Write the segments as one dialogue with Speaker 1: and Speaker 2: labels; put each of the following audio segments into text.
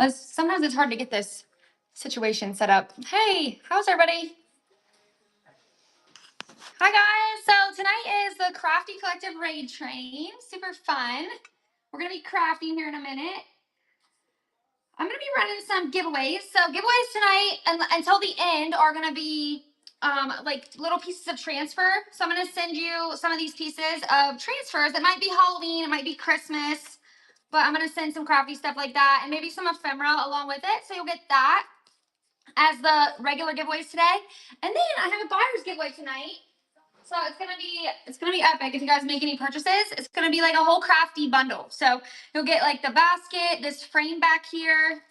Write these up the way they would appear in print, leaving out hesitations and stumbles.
Speaker 1: Sometimes it's hard to get this situation set up. Hey, how's everybody? Hi guys. So tonight is the Crafty Collective Raid Train. Super fun. We're gonna be crafting here in a minute. I'm gonna be running some giveaways. So giveaways tonight and until the end are gonna be like little pieces of transfer. So I'm gonna send you some of these pieces of transfers. It might be Halloween, it might be Christmas, but I'm gonna send some crafty stuff like that and maybe some ephemera along with it. So you'll get that as the regular giveaways today. And then I have a buyer's giveaway tonight. So it's gonna be epic. If you guys make any purchases, it's gonna be like a whole crafty bundle. So you'll get like the basket, this frame back here,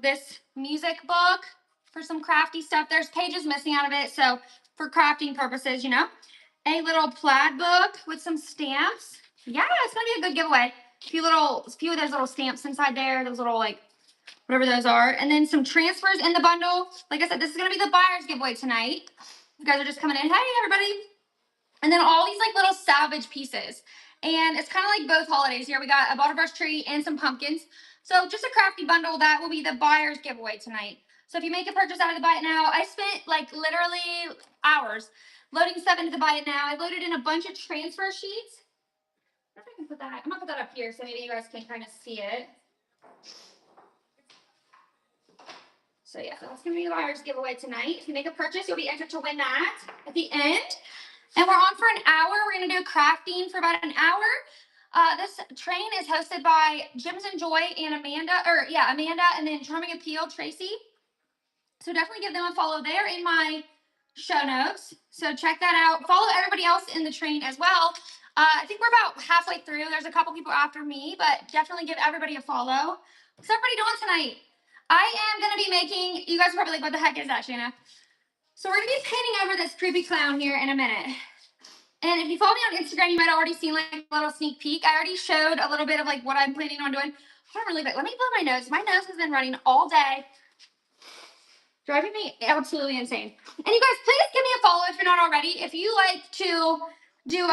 Speaker 1: this music book for some crafty stuff. There's pages missing out of it, so for crafting purposes, you know. A little plaid book with some stamps. Yeah, it's gonna be a good giveaway. A few of those little stamps inside there, those little like whatever those are. And then some transfers in the bundle. Like I said, this is going to be the buyer's giveaway tonight. You guys are just coming in. Hey, everybody. And then all these like little salvage pieces. And it's kind of like both holidays here. We got a butterbrush tree and some pumpkins. So just a crafty bundle. That will be the buyer's giveaway tonight. So if you make a purchase out of the Buy It Now, I spent like literally hours loading stuff into the Buy It Now. I loaded in a bunch of transfer sheets. I don't know if I can put that. I'm going to put that up here so maybe you guys can kind of see it. So yeah, that's gonna be the buyer's giveaway tonight. If you make a purchase, you'll be entered to win that at the end. And we're on for an hour. We're gonna do crafting for about an hour. This train is hosted by Jims and Joy and Amanda, and then Charming Appeal, Tracy. So definitely give them a follow. They're in my show notes. So check that out. Follow everybody else in the train as well. I think we're about halfway through. There's a couple people after me, but definitely give everybody a follow. What's everybody doing tonight? I am going to be making, you guys are probably like, what the heck is that, Shanna? So we're going to be painting over this creepy clown here in a minute. And if you follow me on Instagram, you might have already seen like a little sneak peek. I already showed a little bit of like what I'm planning on doing. Hold on really quick. Let me blow my nose. My nose has been running all day, driving me absolutely insane. And you guys, please give me a follow if you're not already. If you like to do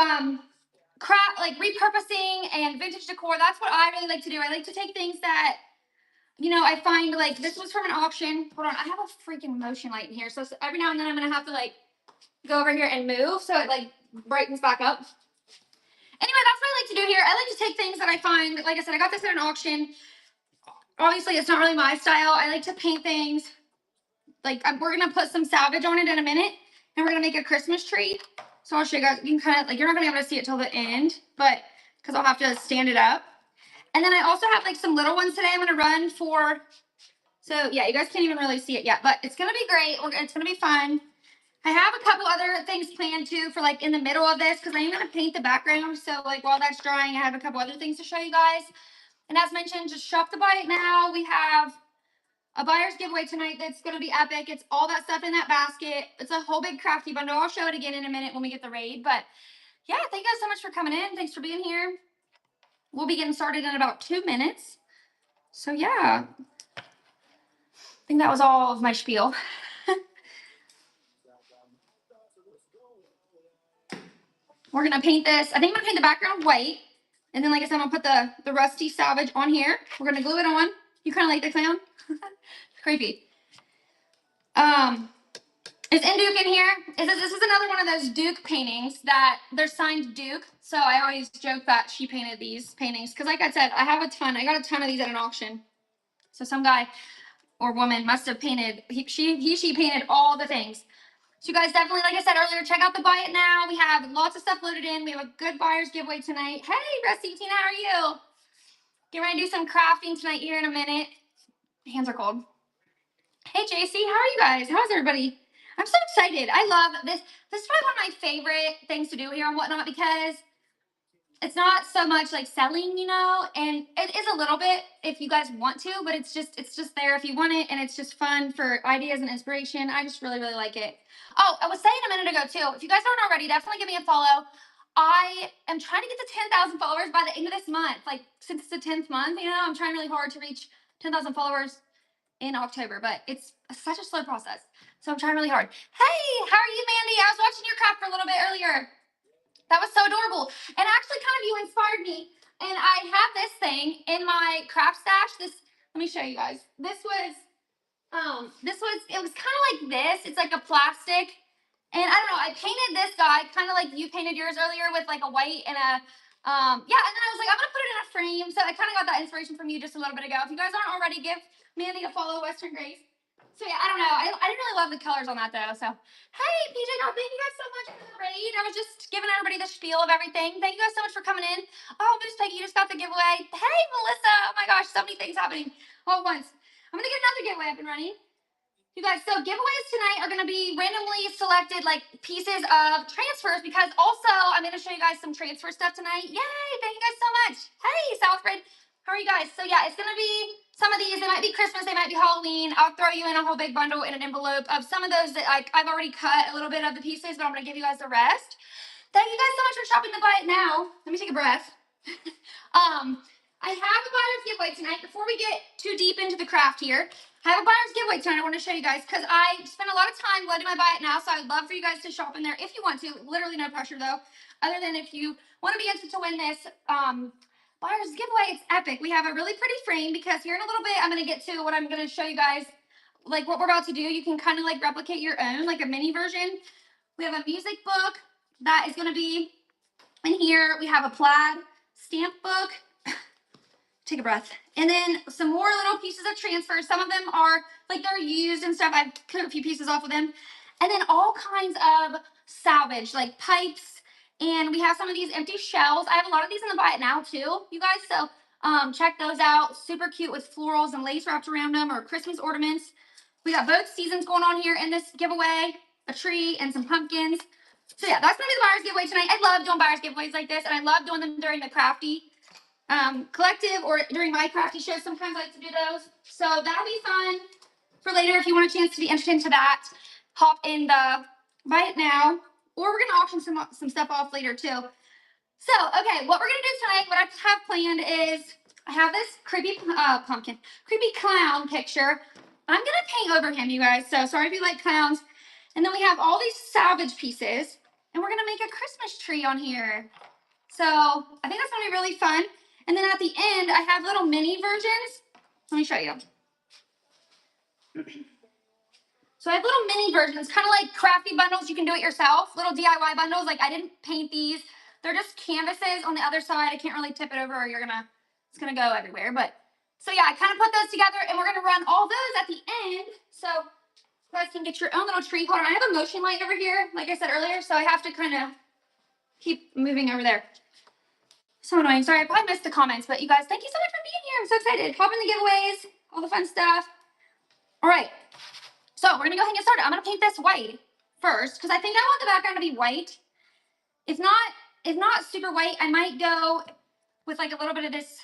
Speaker 1: craft, like repurposing and vintage decor, that's what I really like to do. I like to take things that, you know, I find like this was from an auction. Hold on, I have a freaking motion light in here, so every now and then I'm gonna have to like go over here and move so it like brightens back up. Anyway, that's what I like to do here. I like to take things that I find. Like I said, I got this at an auction. Obviously, it's not really my style. I like to paint things. Like we're gonna put some salvage on it in a minute, and we're gonna make a Christmas tree. So I'll show you guys. You can kind of like you're not gonna be able to see it till the end, but because I'll have to stand it up. And then I also have like some little ones today. I'm gonna run for. So yeah, you guys can't even really see it yet, but it's gonna be great. It's gonna be fun. I have a couple other things planned too for like in the middle of this because I'm gonna paint the background. So like while that's drying, I have a couple other things to show you guys. And as mentioned, just shop the Buy It Now. We have a buyer's giveaway tonight that's gonna be epic. It's all that stuff in that basket. It's a whole big crafty bundle. I'll show it again in a minute when we get the raid. But yeah, thank you guys so much for coming in. Thanks for being here. We'll be getting started in about 2 minutes. So yeah, I think that was all of my spiel. We're gonna paint this. I think I'm gonna paint the background white. And then like I said, I'm gonna put the rusty salvage on here. We're gonna glue it on. You kind of like the clown? Creepy. Is Duke in here? This is another one of those Duke paintings that they're signed Duke. So I always joke that she painted these paintings. Because like I said, I got a ton of these at an auction. So some guy or woman must have painted, she painted all the things. So you guys definitely, like I said earlier, check out the Buy It Now. We have lots of stuff loaded in. We have a good buyer's giveaway tonight. Hey, Rusty, Tina, how are you? Get ready to do some crafting tonight here in a minute. My hands are cold. Hey, JC, how are you guys? How's everybody? I'm so excited. I love this. This is probably one of my favorite things to do here and whatnot because it's not so much like selling, you know, and it is a little bit if you guys want to, but it's just there if you want it, and it's just fun for ideas and inspiration. I just really, really like it. Oh, I was saying a minute ago too, if you guys aren't already, definitely give me a follow. I am trying to get to 10,000 followers by the end of this month. Like since it's the 10th month, you know, I'm trying really hard to reach 10,000 followers in October, but it's such a slow process. So I'm trying really hard. Hey, how are you, Mandy? I was watching your craft for a little bit earlier. That was so adorable. And actually kind of you inspired me. And I have this thing in my craft stash. Let me show you guys. It was kind of like this. It's like a plastic. And I don't know, I painted this guy kind of like you painted yours earlier with like a white and a, yeah, and then I was like, I'm going to put it in a frame. So I kind of got that inspiration from you just a little bit ago. If you guys aren't already, give Mandy a follow, Western Grace. So yeah, I don't know. I didn't really love the colors on that though. So, hey, PJ, no, thank you guys so much for the raid. I was just giving everybody the spiel of everything. Thank you guys so much for coming in. Oh, Miss Peggy, you just got the giveaway. Hey, Melissa. Oh my gosh, so many things happening all at once. I'm going to get another giveaway up and running. You guys, so giveaways tonight are going to be randomly selected like pieces of transfers because also I'm going to show you guys some transfer stuff tonight. Yay! Thank you guys so much. Hey, Southbridge. How are you guys? So yeah, it's going to be some of these. They might be Christmas. They might be Halloween. I'll throw you in a whole big bundle in an envelope of some of those that like I've already cut a little bit of the pieces, but I'm going to give you guys the rest. Thank you guys so much for shopping the buy it now. Let me take a breath. I have a buyer's giveaway tonight. Before we get too deep into the craft here, I have a buyer's giveaway tonight I want to show you guys because I spent a lot of time letting my buy it now, so I'd love for you guys to shop in there if you want to. Literally no pressure though, other than if you want to be entered to win this buyer's giveaway. It's epic. We have a really pretty frame because here in a little bit I'm going to get to what I'm going to show you guys, like what we're about to do. You can kind of like replicate your own, like a mini version. We have a music book that is going to be in here. We have a plaid stamp book. Take a breath. And then some more little pieces of transfer. Some of them are like they're used and stuff. I've cut a few pieces off of them. And then all kinds of salvage, like pipes. And we have some of these empty shells. I have a lot of these in the buy it now too, you guys. So check those out. Super cute with florals and lace wrapped around them or Christmas ornaments. We got both seasons going on here in this giveaway. A tree and some pumpkins. So yeah, that's gonna be the buyer's giveaway tonight. I love doing buyer's giveaways like this, and I love doing them during the Crafty collective or during my Crafty shows. Sometimes I like to do those. So that'll be fun for later if you want a chance to be entered into that. Hop in the buy it now, or we're gonna auction some stuff off later too. So okay, what we're gonna do tonight, what I have planned is I have this creepy creepy clown picture. I'm gonna paint over him, you guys. So sorry if you like clowns. And then we have all these salvage pieces, and we're gonna make a Christmas tree on here. So I think that's gonna be really fun. And then at the end, I have little mini versions. Let me show you. So I have little mini versions, kind of like Crafty bundles. You can do it yourself. Little DIY bundles. Like I didn't paint these. They're just canvases on the other side. I can't really tip it over or it's gonna go everywhere. But so yeah, I kind of put those together and we're gonna run all those at the end. So you guys can get your own little tree. Hold on, I have a motion light over here, like I said earlier. So I have to kind of keep moving over there. So annoying. Sorry, I probably missed the comments, but you guys, thank you so much for being here. I'm so excited. Hop in the giveaways, all the fun stuff. All right. So we're gonna go ahead and get started. I'm gonna paint this white first because I think I want the background to be white. If not super white, I might go with like a little bit of this.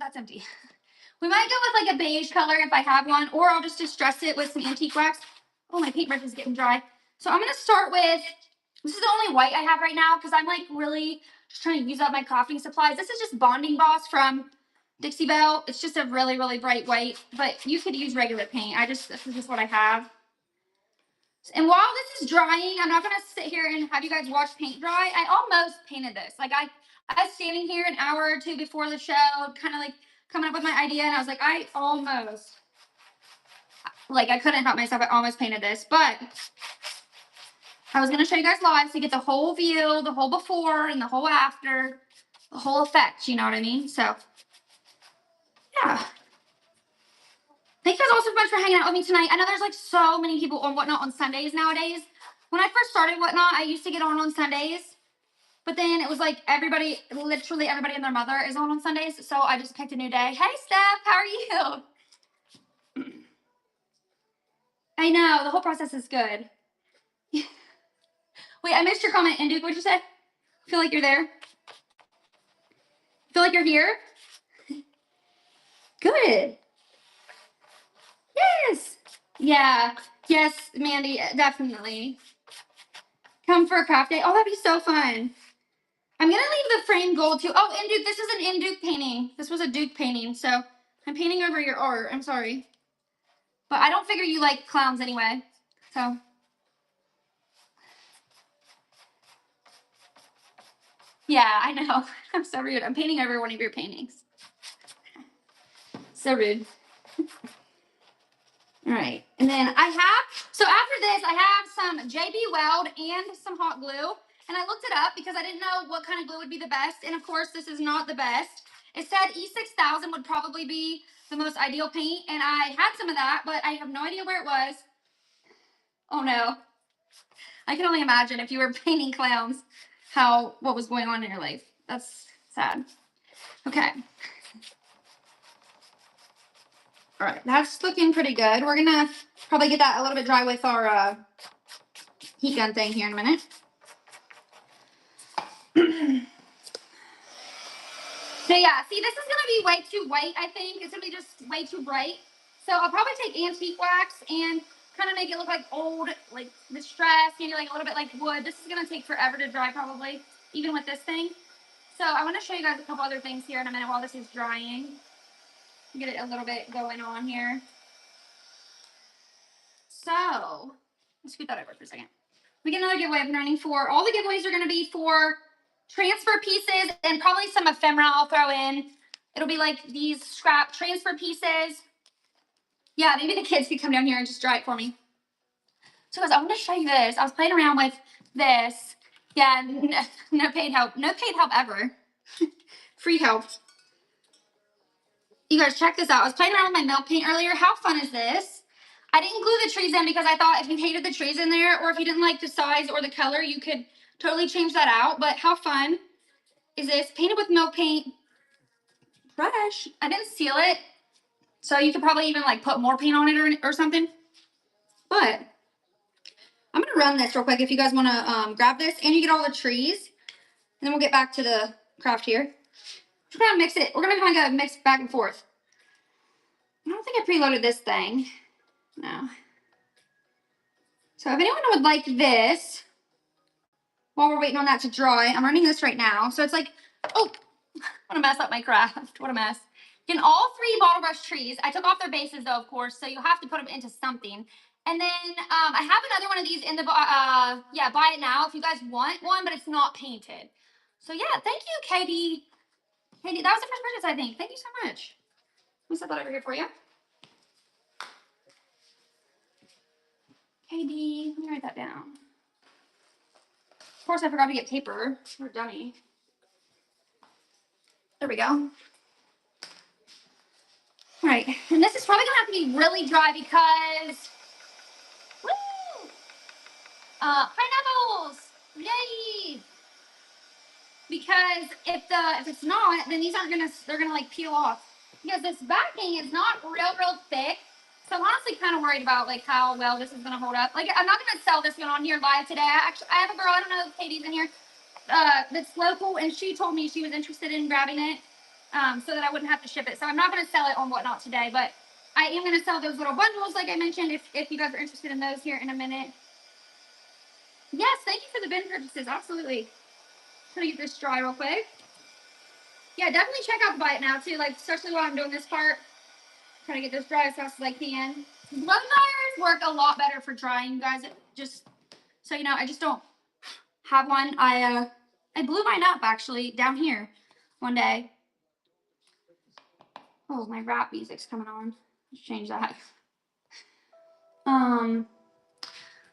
Speaker 1: That's empty. We might go with like a beige color if I have one, or I'll just distress it with some antique wax. Oh, my paintbrush is getting dry. So I'm gonna start with, this is the only white I have right now because I'm like really just trying to use up my crafting supplies. This is just Bonding Boss from Dixie Belle. It's just a really, really bright white, but you could use regular paint. This is just what I have. And while this is drying, I'm not gonna sit here and have you guys watch paint dry. I almost painted this. Like I was standing here an hour or two before the show, kind of like coming up with my idea, and I was like, I couldn't help myself. I almost painted this, but I was going to show you guys live so you get the whole view, the whole before and the whole after, the whole effect, you know what I mean? So, yeah. Thank you guys all so much for hanging out with me tonight. I know there's like so many people on Whatnot on Sundays nowadays. When I first started Whatnot, I used to get on Sundays, but then it was like literally everybody and their mother is on Sundays, so I just picked a new day. Hey, Steph, how are you? I know, the whole process is good. Wait, I missed your comment, Induke. What'd you say? Feel like you're there? Feel like you're here? Good. Yes. Yeah. Yes, Mandy, definitely. Come for a craft day. Oh, that'd be so fun. I'm going to leave the frame gold too. Oh, Induke, this is an Induke painting. This was a Duke painting, so I'm painting over your art. I'm sorry. But I don't figure you like clowns anyway, so. Yeah, I know. I'm so rude. I'm painting over one of your paintings. So rude. All right, and then so after this, I have some JB Weld and some hot glue. And I looked it up because I didn't know what kind of glue would be the best. And of course, this is not the best. It said E6000 would probably be the most ideal paint. And I had some of that, but I have no idea where it was. Oh no. I can only imagine if you were painting clowns, what was going on in your life. That's sad. Okay. All right, that's looking pretty good. We're gonna probably get that a little bit dry with our heat gun thing here in a minute. So yeah, see, this is gonna be way too white, I think. It's gonna be just way too bright. So I'll probably take antique wax and kind of make it look like old, like distressed, maybe like a little bit like wood. This is gonna take forever to dry probably, even with this thing. So I wanna show you guys a couple other things here in a minute while this is drying. Get it a little bit going on here. So, let's scoot that over for a second. We get another giveaway I've been running for. All the giveaways are gonna be for transfer pieces and probably some ephemera I'll throw in. It'll be like these scrap transfer pieces. Yeah, maybe the kids could come down here and just dry it for me. So guys, I want to show you this. I was playing around with this. Yeah, no paid help. No paid help ever. Free help. You guys, check this out. I was playing around with my milk paint earlier. How fun is this? I didn't glue the trees in because I thought if you hated the trees in there or if you didn't like the size or the color, you could totally change that out. But how fun is this? Painted with milk paint. Fresh. I didn't seal it. So you could probably even like put more paint on it or something. But I'm going to run this real quick if you guys want to grab this and you get all the trees. And then we'll get back to the craft here. We're going to mix it. We're going to kind of mix back and forth. I don't think I preloaded this thing. No. So if anyone would like this, while we're waiting on that to dry, I'm running this right now. So it's like, oh, I'm going to mess up my craft. What a mess. In all 3 bottle brush trees, I took off their bases though, of course, so you have to put them into something. And then I have another one of these in the, yeah, buy it now if you guys want one, but it's not painted. So yeah, thank you, Katie. Katie, that was the first purchase, I think. Thank you so much. Let me set that over here for you. Katie, let me write that down. Of course, I forgot to get paper. We're dummy. There we go. All right, and this is probably gonna have to be really dry because, woo! Pineapples, yay! Because if it's not, then these aren't they're gonna like peel off. Because this backing is not real thick, so I'm honestly kind of worried about like how well this is gonna hold up. Like I'm not gonna sell this one on here live today. I have a girl, I don't know if Katie's in here, that's local, and she told me she was interested in grabbing it, so that I wouldn't have to ship it. So I'm not gonna sell it on Whatnot today, but I am gonna sell those little bundles like I mentioned if you guys are interested in those here in a minute. Yes, thank you for the bin purchases. Absolutely. Trying to get this dry real quick. Yeah, definitely check out the Buy It Now too, like especially while I'm doing this part. Trying to get this dry as fast as I can. Blow dryers work a lot better for drying, you guys. Just so you know, I just don't have one. I blew mine up actually down here one day. Oh, my rap music's coming on. Let's change that.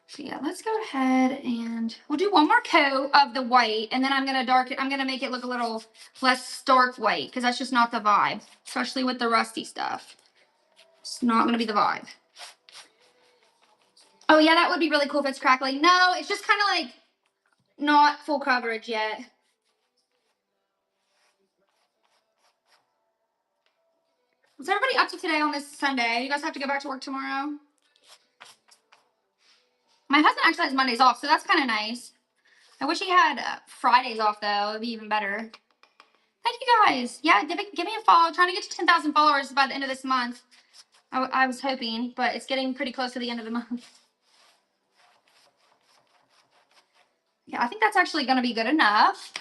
Speaker 1: So yeah, let's go ahead and we'll do one more coat of the white, and then I'm gonna make it look a little less stark white because that's just not the vibe, especially with the rusty stuff. It's not gonna be the vibe. Oh yeah, that would be really cool if it's crackling. No, it's just kind of like not full coverage yet. What's everybody up to today on this Sunday? You guys have to go back to work tomorrow? My husband actually has Mondays off, so that's kind of nice. I wish he had Fridays off, though. It'd be even better. Thank you, guys. Yeah, give me a follow. I'm trying to get to 10,000 followers by the end of this month. I was hoping, but it's getting pretty close to the end of the month. Yeah, I think that's actually going to be good enough.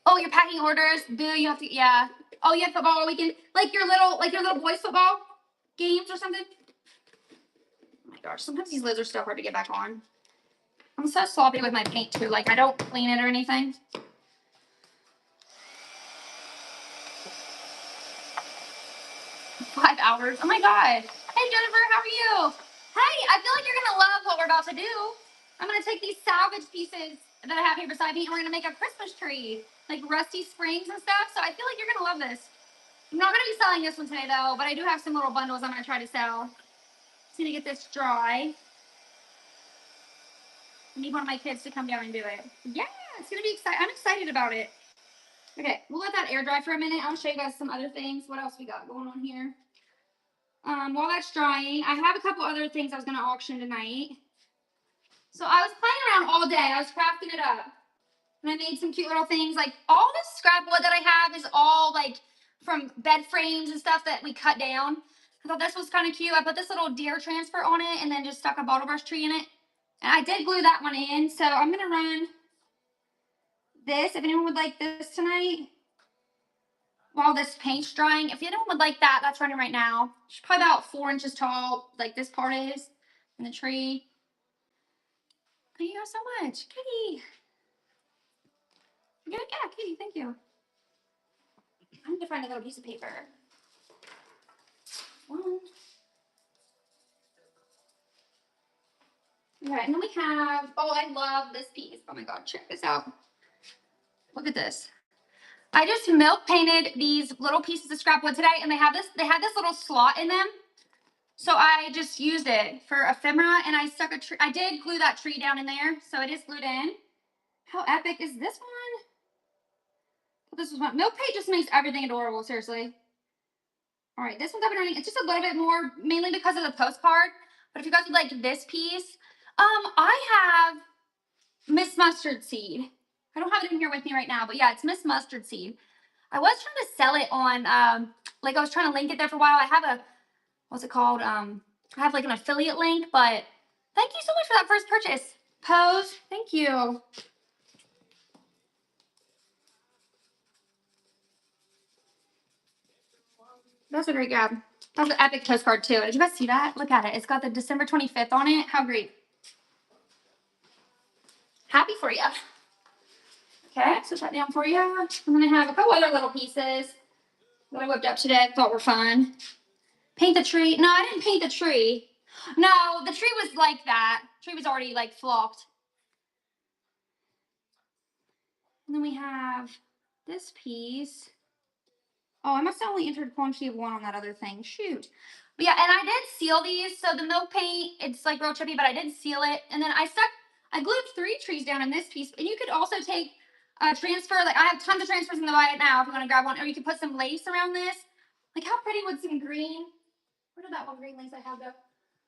Speaker 1: Oh, you're packing orders. Boo, you have to, yeah. Oh, you have football all weekend? Like your little boys' football games or something? Oh my gosh, sometimes these lids are so hard to get back on. I'm so sloppy with my paint too. Like I don't clean it or anything. 5 hours. Oh my God. Hey, Jennifer, how are you? Hey, I feel like you're going to love what we're about to do. I'm going to take these salvage pieces that I have here beside me and we're going to make a Christmas tree, like rusty springs and stuff. So I feel like you're going to love this. I'm not going to be selling this one today though, but I do have some little bundles I'm going to try to sell. Just need to get this dry. I need one of my kids to come down and do it. Yeah, it's going to be exciting. I'm excited about it. Okay, we'll let that air dry for a minute. I'll show you guys some other things. What else we got going on here? While that's drying, I have a couple other things I was going to auction tonight. So I was playing around all day. I was crafting it up. And I made some cute little things. Like all this scrap wood that I have is all like from bed frames and stuff that we cut down. I thought this was kind of cute. I put this little deer transfer on it and then just stuck a bottle brush tree in it. And I did glue that one in. So I'm going to run this. If anyone would like this tonight, while this paint's drying. If anyone would like that, that's running right now. It's probably about 4 inches tall, like this part is, in the tree. Thank you guys so much. Kitty. Yeah, Kitty, thank you. I need to find a little piece of paper. One. All right, and then we have, oh, I love this piece. Oh my God, check this out. Look at this. I just milk painted these little pieces of scrap wood today, and they had this little slot in them. So I just used it for ephemera, and I stuck a tree. I did glue that tree down in there, so it is glued in. How epic is this one? Oh, this was one. Milk paint just makes everything adorable, seriously. All right, this one's up and running. It's just a little bit more, mainly because of the postcard. But if you guys would like this piece, I have Miss Mustard Seed. I don't have it in here with me right now, but yeah, it's Miss Mustard Seed. I was trying to sell it on, like I was trying to link it there for a while. I have a, what's it called? I have like an affiliate link, but thank you so much for that first purchase. Pose, thank you. That's a great grab. That's an epic postcard too. Did you guys see that? Look at it. It's got the December 25th on it. How great. Happy for you. Okay, switch that down for you. I'm going to have a couple other little pieces that I whipped up today. Thought were fun. Paint the tree. No, I didn't paint the tree. No, the tree was like that. The tree was already like flocked. And then we have this piece. Oh, I must have only entered quantity of one on that other thing. Shoot. But yeah, and I did seal these. So the milk paint, it's like real chippy, but I did seal it. And then I glued 3 trees down in this piece. And you could also take a transfer. Like I have tons of transfers in the buy it now if you want to grab one. Or you could put some lace around this. Like how pretty would some green? Where did that one green lace I have go?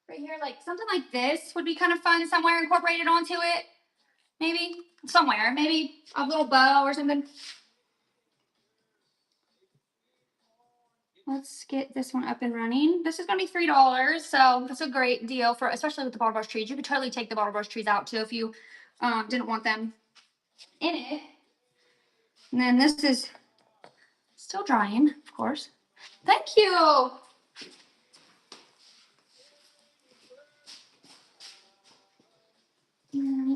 Speaker 1: Right here. Like something like this would be kind of fun somewhere incorporated onto it. Maybe somewhere. Maybe a little bow or something. Let's get this one up and running. This is going to be $3, so that's a great deal for, especially with the bottle brush trees. You could totally take the bottle brush trees out too if you didn't want them in it. And then this is still drying, of course. Thank you.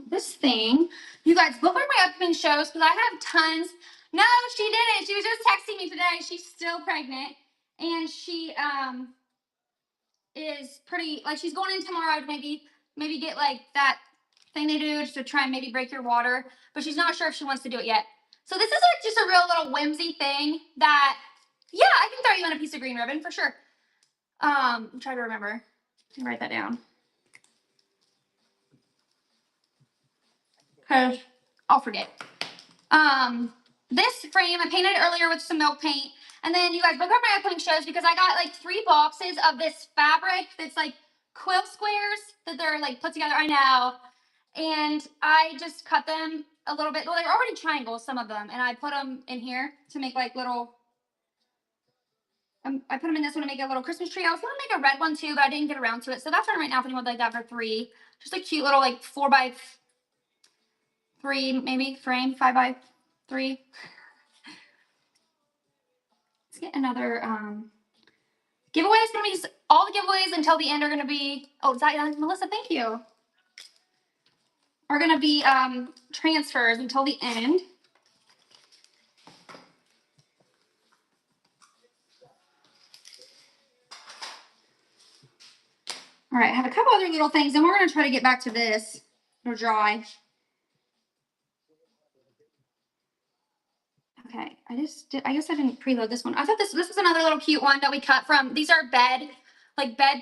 Speaker 1: This thing, you guys, bookmark my upcoming shows because I have tons. No, she didn't. She was just texting me today. She's still pregnant, and she is pretty, like she's going in tomorrow to maybe get like that thing they do to try and maybe break your water, but she's not sure if she wants to do it yet. So this is like just a real little whimsy thing that, yeah, I can throw you in a piece of green ribbon for sure. I'm trying to remember. Write that down. Because I'll forget. This frame, I painted it earlier with some milk paint. And then you guys, book up my upcoming shows because I got like 3 boxes of this fabric that's like quilt squares that they're like put together. I know. And I just cut them a little bit. Well, they're already triangles, some of them. And I put them in here to make like little, I put them in this one to make a little Christmas tree. I was going to make a red one too, but I didn't get around to it. So that's on right now if anyone would like that for $3. Just a cute little like 4x3 maybe frame, 5x3. Let's get another giveaway. Is going to be all the giveaways until the end are going to be, oh, is that Melissa? Thank you. Are going to be transfers until the end. All right, I have a couple other little things, and we're going to try to get back to this. It'll dry. Okay, I guess I didn't preload this one. I thought this was another little cute one that we cut from. These are bed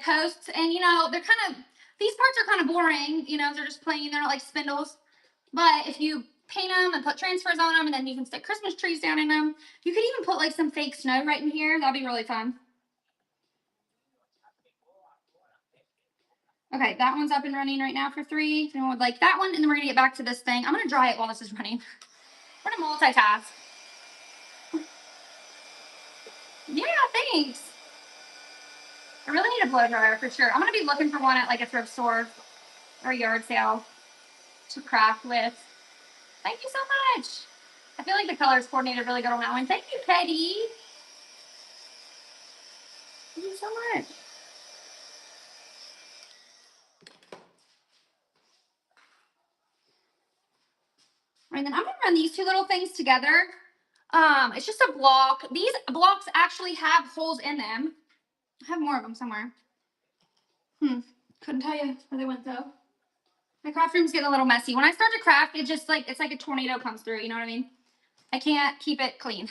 Speaker 1: posts, and you know, they're kind of, these parts are kind of boring, you know, they're just plain, they're not like spindles. But if you paint them and put transfers on them, and then you can stick Christmas trees down in them, you could even put like some fake snow right in here. That'd be really fun. Okay, that one's up and running right now for 3. If anyone would like that one, and then we're gonna get back to this thing. I'm gonna dry it while this is running. We're gonna multitask. Yeah, thanks. I really need a blow dryer for sure. I'm gonna be looking for one at like a thrift store or a yard sale to craft with. Thank you so much. I feel like the colors coordinated really good on that one. Thank you, Petty. Thank you so much. And then I'm gonna run these 2 little things together. It's just a block. These blocks actually have holes in them. I have more of them somewhere. Couldn't tell you where they went though. My craft room's getting a little messy. When I start to craft, it just like, it's like a tornado comes through, you know what I mean? I can't keep it clean.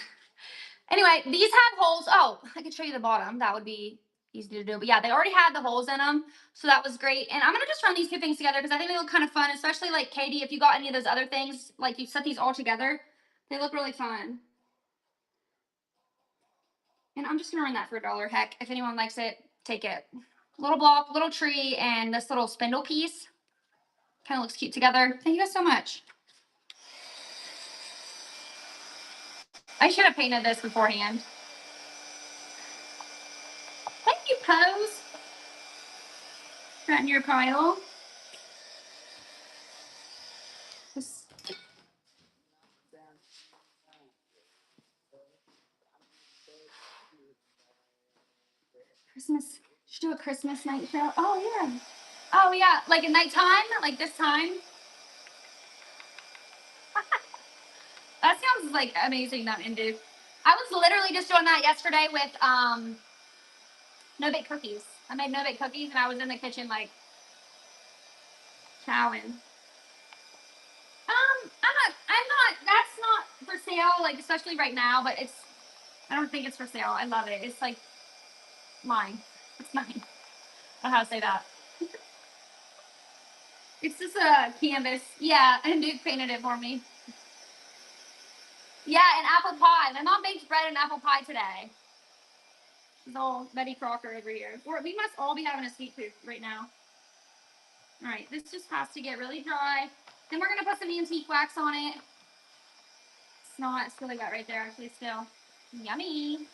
Speaker 1: Anyway, these have holes. Oh, I could show you the bottom. That would be easy to do. But yeah, they already had the holes in them. So that was great. And I'm going to just run these 2 things together because I think they look kind of fun, especially like Katie, if you got any of those other things, like you set these all together, they look really fun. And I'm just going to run that for $1. Heck, if anyone likes it, take it. Little block, little tree, and this little spindle piece. Kind of looks cute together. Thank you guys so much. I should have painted this beforehand. Thank you, Pose. Right in your pile. Christmas. Should do a Christmas night show. Oh yeah. Oh yeah. Like at nighttime, like this time. That sounds like amazing. That Indu. I was literally just doing that yesterday with no bake cookies. I made no bake cookies, and I was in the kitchen like chowing. I'm not. That's not for sale. Like especially right now, but it's. I don't think it's for sale. I love it. It's like mine. It's mine. I don't know how to say that. It's just a canvas. Yeah, and Duke painted it for me. Yeah, and apple pie. My mom baked bread and apple pie today. It's all Betty Crocker over here. We must all be having a sweet tooth right now. All right, this just has to get really dry. Then we're gonna put some antique wax on it. It's really wet right there, actually, still. Yummy.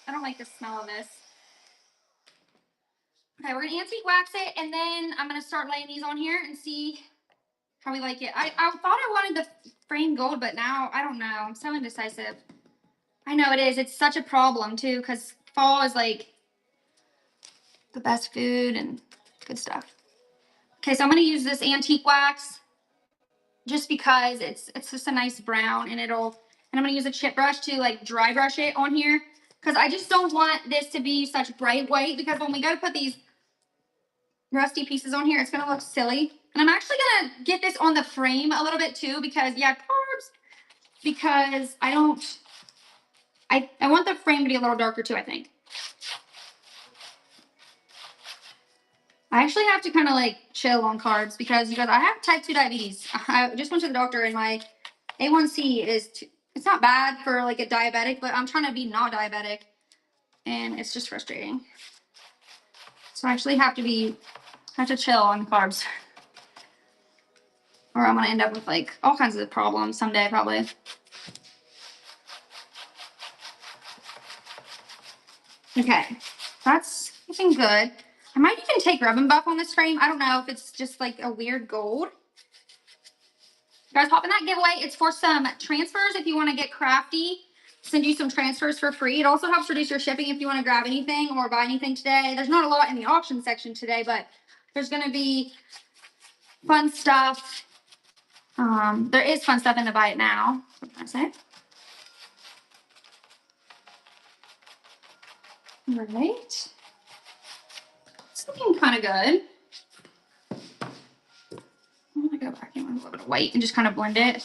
Speaker 1: I don't like the smell of this. Okay, we're gonna antique wax it, and then I'm gonna start laying these on here and see how we like it. I thought I wanted the frame gold, but now I don't know. I'm so indecisive. I know it is. It's such a problem too, because fall is like the best food and good stuff. Okay, so I'm gonna use this antique wax just because it's just a nice brown, and I'm gonna use a chip brush to like dry brush it on here because I just don't want this to be such bright white, because when we go to put these rusty pieces on here, it's gonna look silly. And I'm actually gonna get this on the frame a little bit too, because yeah, carbs, because I want the frame to be a little darker too, I think. I actually have to kind of like chill on carbs because you guys, I have type 2 diabetes. I just went to the doctor, and my A1C it's not bad for like a diabetic, but I'm trying to be not diabetic, and it's just frustrating. So I actually have to chill on carbs, or I'm gonna end up with like all kinds of problems someday probably. Okay, that's looking good. I might even take Rub and Buff on this frame. I don't know if it's just like a weird gold. You guys, hop in that giveaway. It's for some transfers if you want to get Crafty. Send you some transfers for free. It also helps reduce your shipping if you want to grab anything or buy anything today. There's not a lot in the auction section today, but there's going to be fun stuff. There is fun stuff in the buy it now. What did I say? All right. It's looking kind of good. I'm gonna go back in with a little bit of white and just kind of blend it.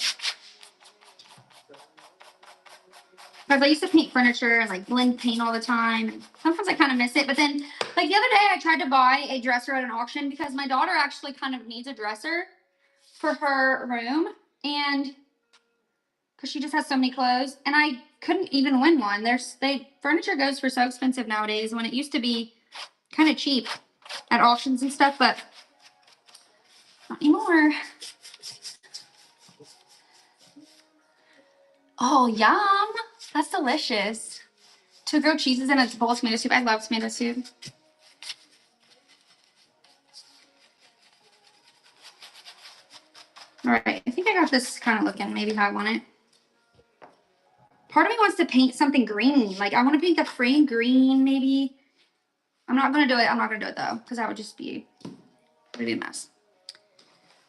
Speaker 1: Because I used to paint furniture and like blend paint all the time. And sometimes I kind of miss it. But then, like the other day, I tried to buy a dresser at an auction because my daughter actually kind of needs a dresser for her room. And because she just has so many clothes. And I couldn't even win one. Furniture goes for so expensive nowadays when it used to be kind of cheap at auctions and stuff. But not anymore. Oh, yum. That's delicious. Two grilled cheeses and a bowl of tomato soup. I love tomato soup. All right, I think I got this kind of looking maybe how I want it. Part of me wants to paint something green. Like I want to paint the frame green maybe. I'm not going to do it. I'm not going to do it though because that would just be a mess.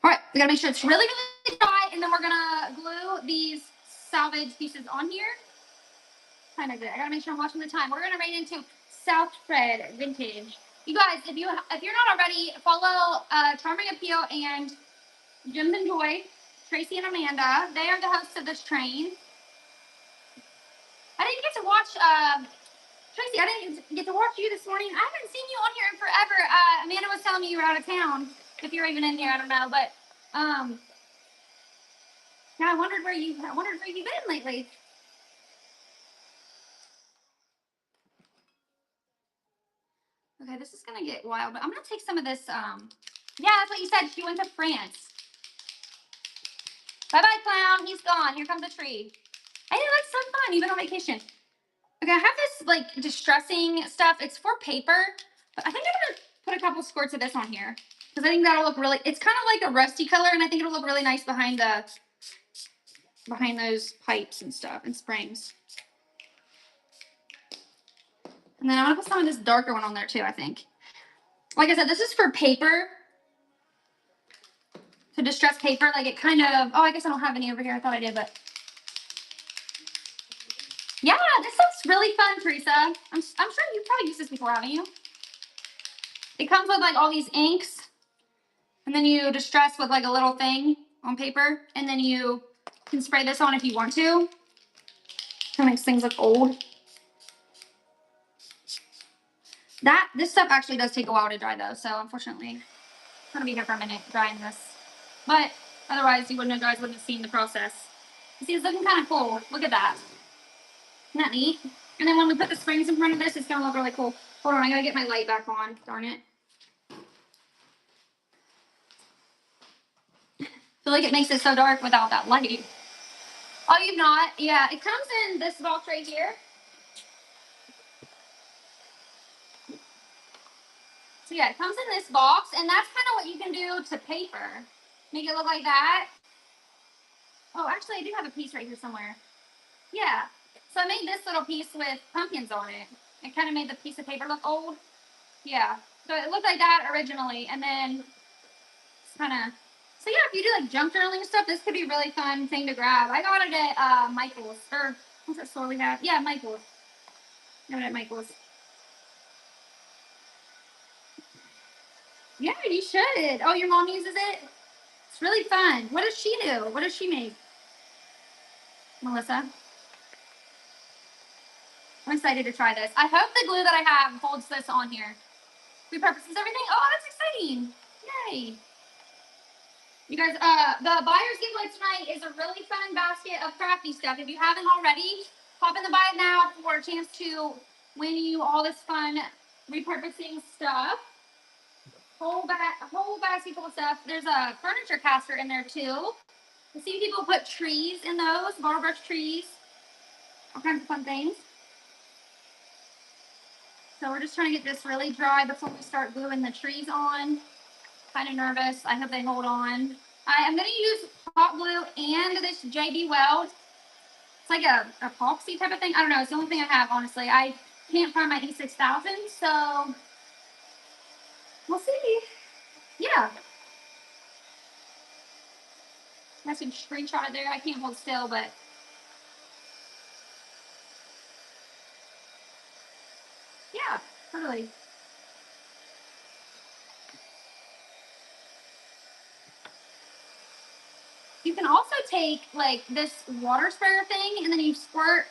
Speaker 1: All right, we got to make sure it's really, really dry, and then we're going to glue these salvage pieces on here. Kind of good. I got to make sure I'm watching the time. We're going to raid into South Fred Vintage. You guys, if you're not already, follow Charming Appeal and Jim's and Joy, Tracy and Amanda. They are the hosts of this train. I didn't get to watch Tracy. I didn't get to watch you this morning. I haven't seen you on here in forever. Amanda was telling me you were out of town. If you're even in here, I don't know. But yeah, I wondered where you've been lately. Okay, this is gonna get wild, but I'm gonna take some of this. Yeah, that's what you said. She went to France. Bye bye, clown. He's gone. Here comes the tree. Hey, that's so fun. You've been on vacation. Okay, I have this like distressing stuff. It's for paper, but I think I'm gonna put a couple squirts of this on here because I think that'll look really. It's kind of like a rusty color, and I think it'll look really nice behind those pipes and stuff and springs. And then I'm gonna put some of this darker one on there too. I think. Like I said, this is for paper. To distress paper, like it kind of. Oh, I guess I don't have any over here. I thought I did, but. Yeah, this looks really fun, Teresa. I'm sure you've probably used this before, haven't you? It comes with like all these inks, and then you distress with like a little thing on paper, and then you can spray this on if you want to. Kind of makes things look old. This stuff actually does take a while to dry though, so unfortunately, I'm gonna be here for a minute drying this. But otherwise, you guys wouldn't have seen the process. You see, it's looking kind of cool. Look at that. Isn't that neat? And then when we put the springs in front of this, it's gonna look really cool. Hold on, I gotta get my light back on. Darn it. I feel like it makes it so dark without that light. Oh, you've not? Yeah, it comes in this box right here. So yeah, it comes in this box, and that's kind of what you can do to paper. Make it look like that. Oh, actually, I do have a piece right here somewhere. Yeah. So I made this little piece with pumpkins on it. It kind of made the piece of paper look old. Yeah. So it looked like that originally, and then it's kind of. So yeah, if you do like junk journaling stuff, this could be a really fun thing to grab. I got it at Michael's, or what's that store we have? Yeah, Michael's. Got it at Michael's. Yeah, you should. Oh, your mom uses it? It's really fun. What does she do? What does she make? Melissa? I'm excited to try this. I hope the glue that I have holds this on here. Repurposes everything. Oh, that's exciting. Yay. You guys, the buyer's giveaway tonight is a really fun basket of crafty stuff. If you haven't already, pop in the buy it now for a chance to win you all this fun repurposing stuff. Whole basket full of stuff. There's a furniture caster in there too. I see people put trees in those, bar brush trees, all kinds of fun things. So we're just trying to get this really dry before we start gluing the trees on. Kind of nervous. I hope they hold on. I am going to use hot glue and this JB Weld. It's like a epoxy type of thing. I don't know. It's the only thing I have, honestly. I can't find my E6000, so we'll see. Yeah. I should screenshot it there. I can't hold still, but. Yeah, totally. You can also take like this water sprayer thing and then you squirt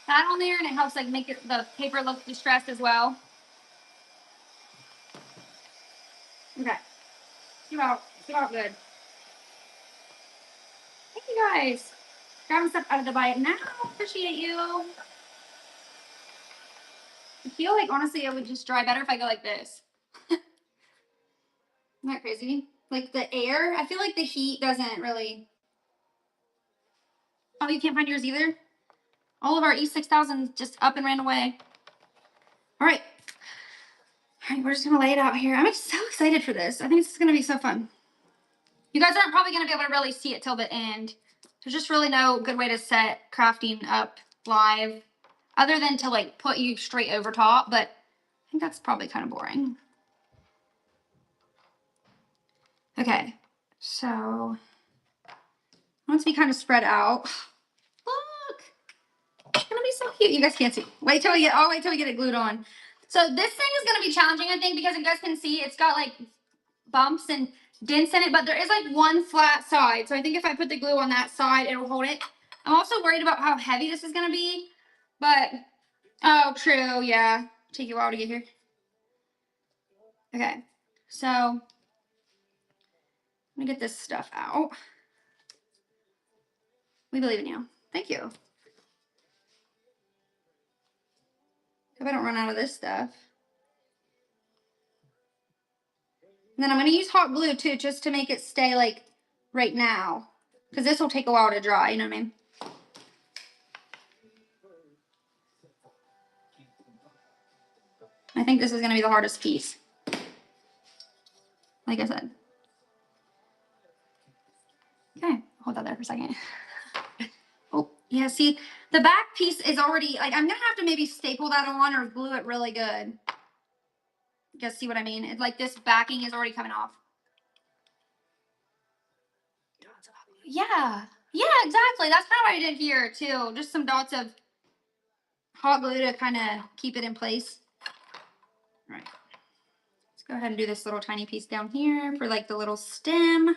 Speaker 1: that on there and it helps like make it, the paper look distressed as well. Okay. Came out good. Thank you guys. Grabbing stuff out of the bite now. Appreciate you. I feel like honestly it would just dry better if I go like this. Isn't that crazy? Like the air, I feel like the heat doesn't really. Oh, you can't find yours either? All of our E6000 just up and ran away. All right. All right, we're just gonna lay it out here. I'm so excited for this. I think this is gonna be so fun. You guys aren't probably gonna be able to really see it till the end. There's just really no good way to set crafting up live other than to like put you straight over top, but I think that's probably kind of boring. Okay, so I want it to be kind of spread out. Look, it's gonna be so cute. You guys can't see. Wait till we get. I'll wait till we get it glued on. So this thing is gonna be challenging, I think, because you guys can see it's got like bumps and dents in it, but there is like one flat side. So I think if I put the glue on that side, it'll hold it. I'm also worried about how heavy this is gonna be, but oh, true, yeah. Take you a while to get here. Okay, so I'm gonna get this stuff out. We believe in you. Thank you. Hope I don't run out of this stuff. And then I'm gonna use hot glue too, just to make it stay like right now, because this will take a while to dry. You know what I mean? I think this is gonna be the hardest piece. Like I said. Okay, hold that there for a second. Oh, yeah, see, the back piece is already, like, I'm gonna have to maybe staple that on or glue it really good. You guys see what I mean? It's like this backing is already coming off. Yeah, yeah, exactly. That's kind of what I did here too. Just some dots of hot glue to kind of keep it in place. All right. Let's go ahead and do this little tiny piece down here for like the little stem.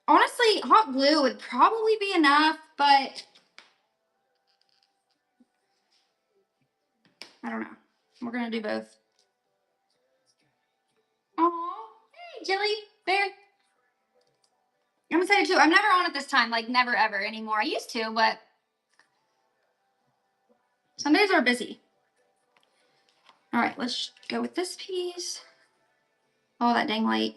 Speaker 1: Honestly, hot glue would probably be enough, but I don't know. We're gonna do both. Oh, hey, Jilly Bear. I'm excited too. I'm never on it this time, like never ever anymore. I used to, but Sundays are busy. All right, let's go with this piece. Oh, that dang light.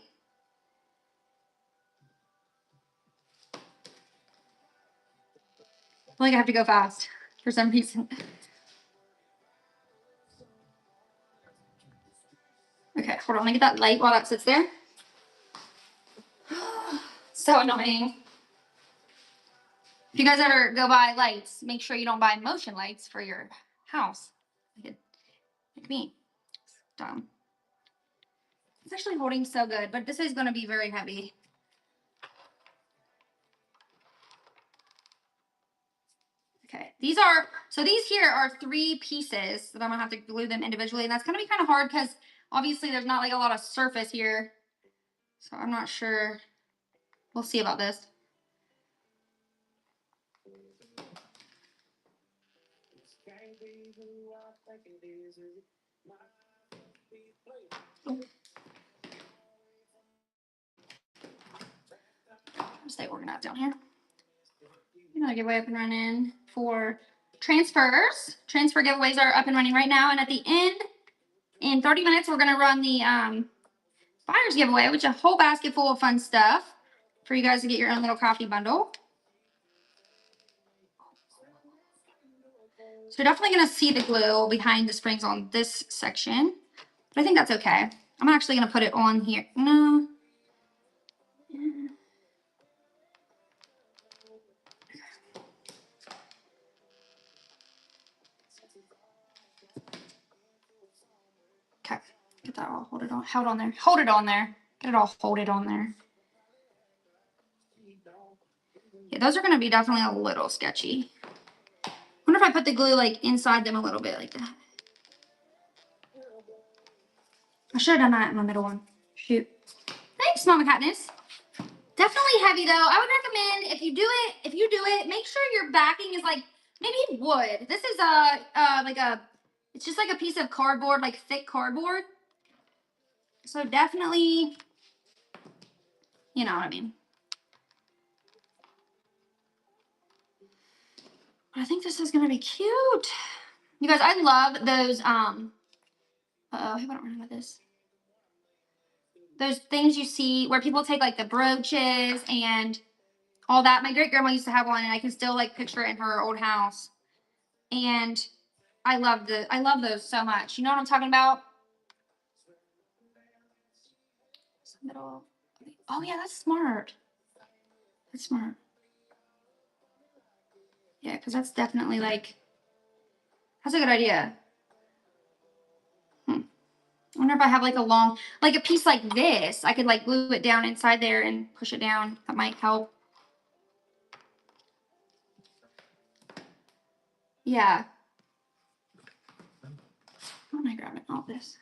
Speaker 1: I feel like I have to go fast for some reason. Okay, hold on. Let me get that light while that sits there. So annoying. If you guys ever go buy lights, make sure you don't buy motion lights for your house. Like me. It's dumb. It's actually holding so good, but this is going to be very heavy. Okay, these here are 3 pieces that I'm gonna have to glue them individually, and that's gonna be kind of hard because obviously there's not like a lot of surface here, so I'm not sure. We'll see about this. Stay organized down here. Another giveaway up and running for transfers. Transfer giveaways are up and running right now, and at the end, in 30 minutes, we're gonna run the buyer's giveaway, which is a whole basket full of fun stuff for you guys to get your own little coffee bundle. So you're definitely gonna see the glue behind the springs on this section, but I think that's okay. I'm actually gonna put it on here. No. Okay, get that all hold it on, held on there. Hold it on there. Get it all folded on there. Yeah, those are gonna be definitely a little sketchy. I wonder if I put the glue like inside them a little bit like that. I should have done that in the middle one. Shoot. Thanks, Mama Katniss. Definitely heavy though. I would recommend if you do it, make sure your backing is like maybe wood. This is it's just like a piece of cardboard, like thick cardboard. So definitely, you know what I mean. But I think this is gonna be cute. You guys, I love those I don't remember this. Those things you see where people take like the brooches and all that. My great grandma used to have one, and I can still like picture it in her old house. And I love those so much. You know what I'm talking about? Middle. Oh yeah, that's smart. That's smart. Yeah, because that's definitely like that's a good idea. I wonder if I have like a piece like this. I could like glue it down inside there and push it down. That might help. Yeah. How am I grabbing all this?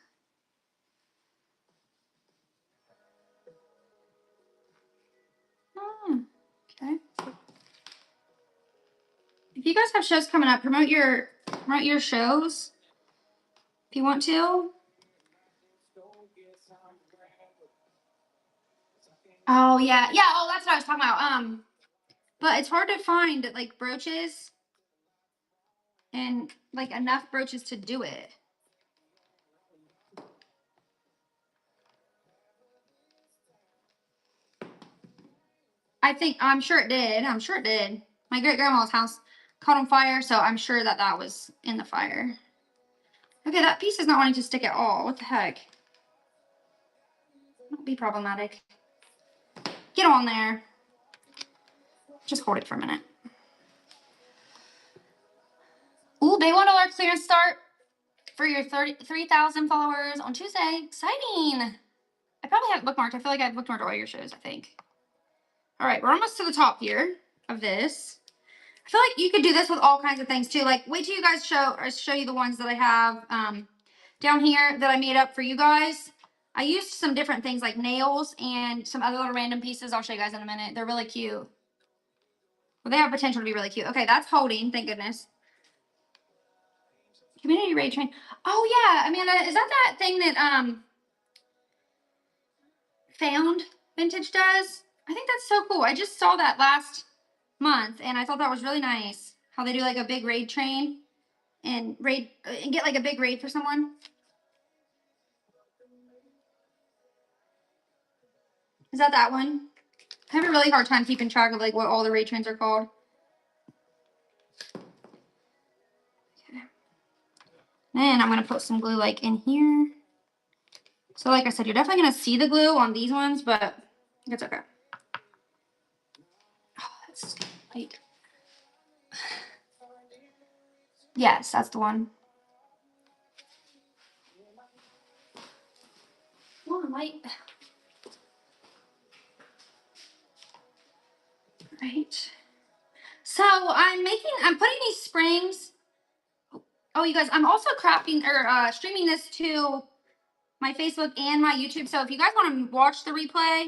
Speaker 1: Oh, okay. If you guys have shows coming up, promote your shows if you want to. Oh yeah, yeah. Oh, that's what I was talking about. But it's hard to find like brooches and like enough brooches to do it. I'm sure it did. I'm sure it did. My great grandma's house caught on fire, so I'm sure that was in the fire. Okay, that piece is not wanting to stick at all. What the heck? Don't be problematic. Get on there. Just hold it for a minute. Ooh, day $1 clearance start for your 3,000 followers on Tuesday. Exciting. I probably have it bookmarked. I feel like I've bookmarked all your shows, I think. All right, we're almost to the top here of this. I feel like you could do this with all kinds of things too. Like, wait till you guys show you the ones that I have down here that I made up for you guys. I used some different things like nails and some other little random pieces. I'll show you guys in a minute. They're really cute. Well, they have potential to be really cute. Okay, that's holding. Thank goodness. Community raid train. Oh yeah, Amanda, is that thing that Found Vintage does? I think that's so cool. I just saw that last month and I thought that was really nice. How they do like a big raid train and get like a big raid for someone. Is that one? I have a really hard time keeping track of like what all the raid trains are called. Okay. And I'm gonna put some glue like in here. So like I said, you're definitely gonna see the glue on these ones, but it's okay. Oh, that's light. Yes, that's the one. Oh, light. Right. So I'm putting these springs. Oh, you guys, I'm also crafting or streaming this to my Facebook and my YouTube. So if you guys want to watch the replay,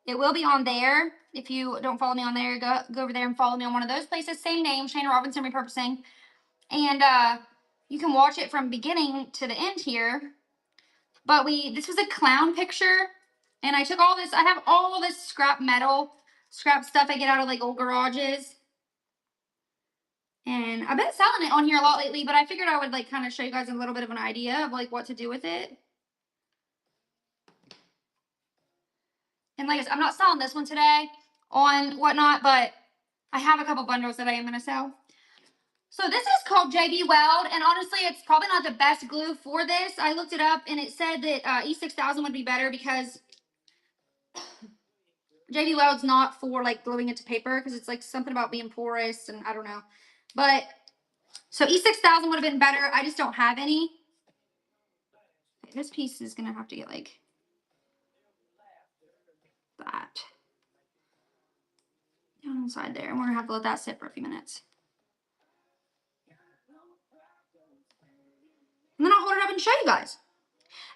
Speaker 1: it will be on there. If you don't follow me on there, go over there and follow me on one of those places. Same name, Shana Robinson Repurposing. And you can watch it from beginning to the end here. But this was a clown picture. And I took all this, I have all this scrap stuff I get out of like old garages. And I've been selling it on here a lot lately, but I figured I would like kind of show you guys a little bit of an idea of like what to do with it. And like I said, I'm not selling this one today on whatnot, but I have a couple bundles that I am going to sell. So this is called JB Weld, and honestly, it's probably not the best glue for this. I looked it up, and it said that E6000 would be better because JB Weld's not for like gluing it to paper because it's like something about being porous, and I don't know. But so E6000 would have been better. I just don't have any. Okay, this piece is gonna have to get like that down inside there, and we're gonna have to let that sit for a few minutes. and show you guys.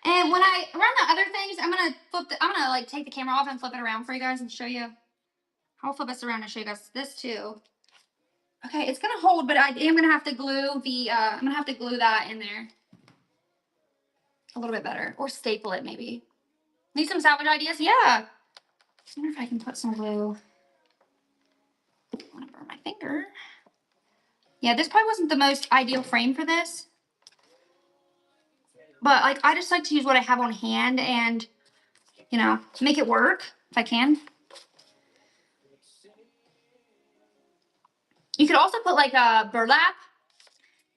Speaker 1: And when I run the other things, I'm gonna like take the camera off and flip it around for you guys and show you. I'll flip this around and show you guys this too. Okay, it's gonna hold, but I am gonna have to glue the I'm gonna have to glue that in there a little bit better, or staple it maybe. Need some salvage ideas? Yeah. I wonder if I can put some glue. I want to burn my finger. Yeah, this probably wasn't the most ideal frame for this, but like I just like to use what I have on hand and, you know, make it work if I can. You could also put like a burlap.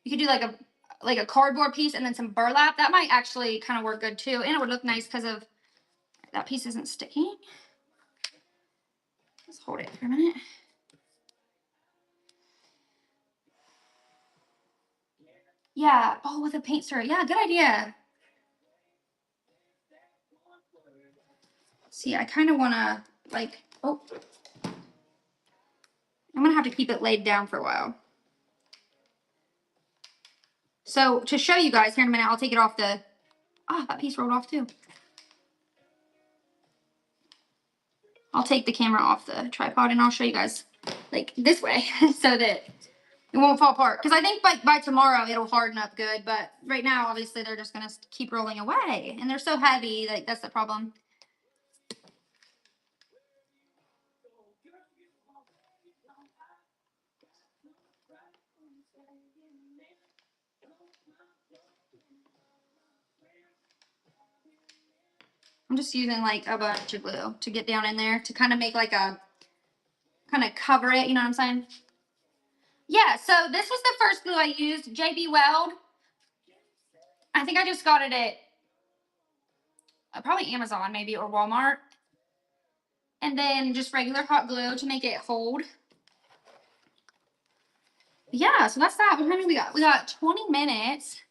Speaker 1: You could do like a cardboard piece and then some burlap. That might actually kind of work good too, and it would look nice because of that piece isn't sticking. Let's hold it for a minute. Yeah. Oh, with a paint stirrer. Yeah, good idea. See, I kind of want to like, oh, I'm going to have to keep it laid down for a while. So to show you guys here in a minute, I'll take it off the, that piece rolled off too. I'll take the camera off the tripod and I'll show you guys like this way so that it won't fall apart. Because I think by tomorrow it'll harden up good. But right now, obviously, they're just going to keep rolling away. And they're so heavy. Like, that's the problem. I'm just using like a bunch of glue to get down in there to kind of make like a, kind of cover it. You know what I'm saying? Yeah, so this was the first glue I used, JB Weld. I think I just got it at probably Amazon maybe or Walmart. And then just regular hot glue to make it hold. Yeah, so that's that. How many we got? We got 20 minutes.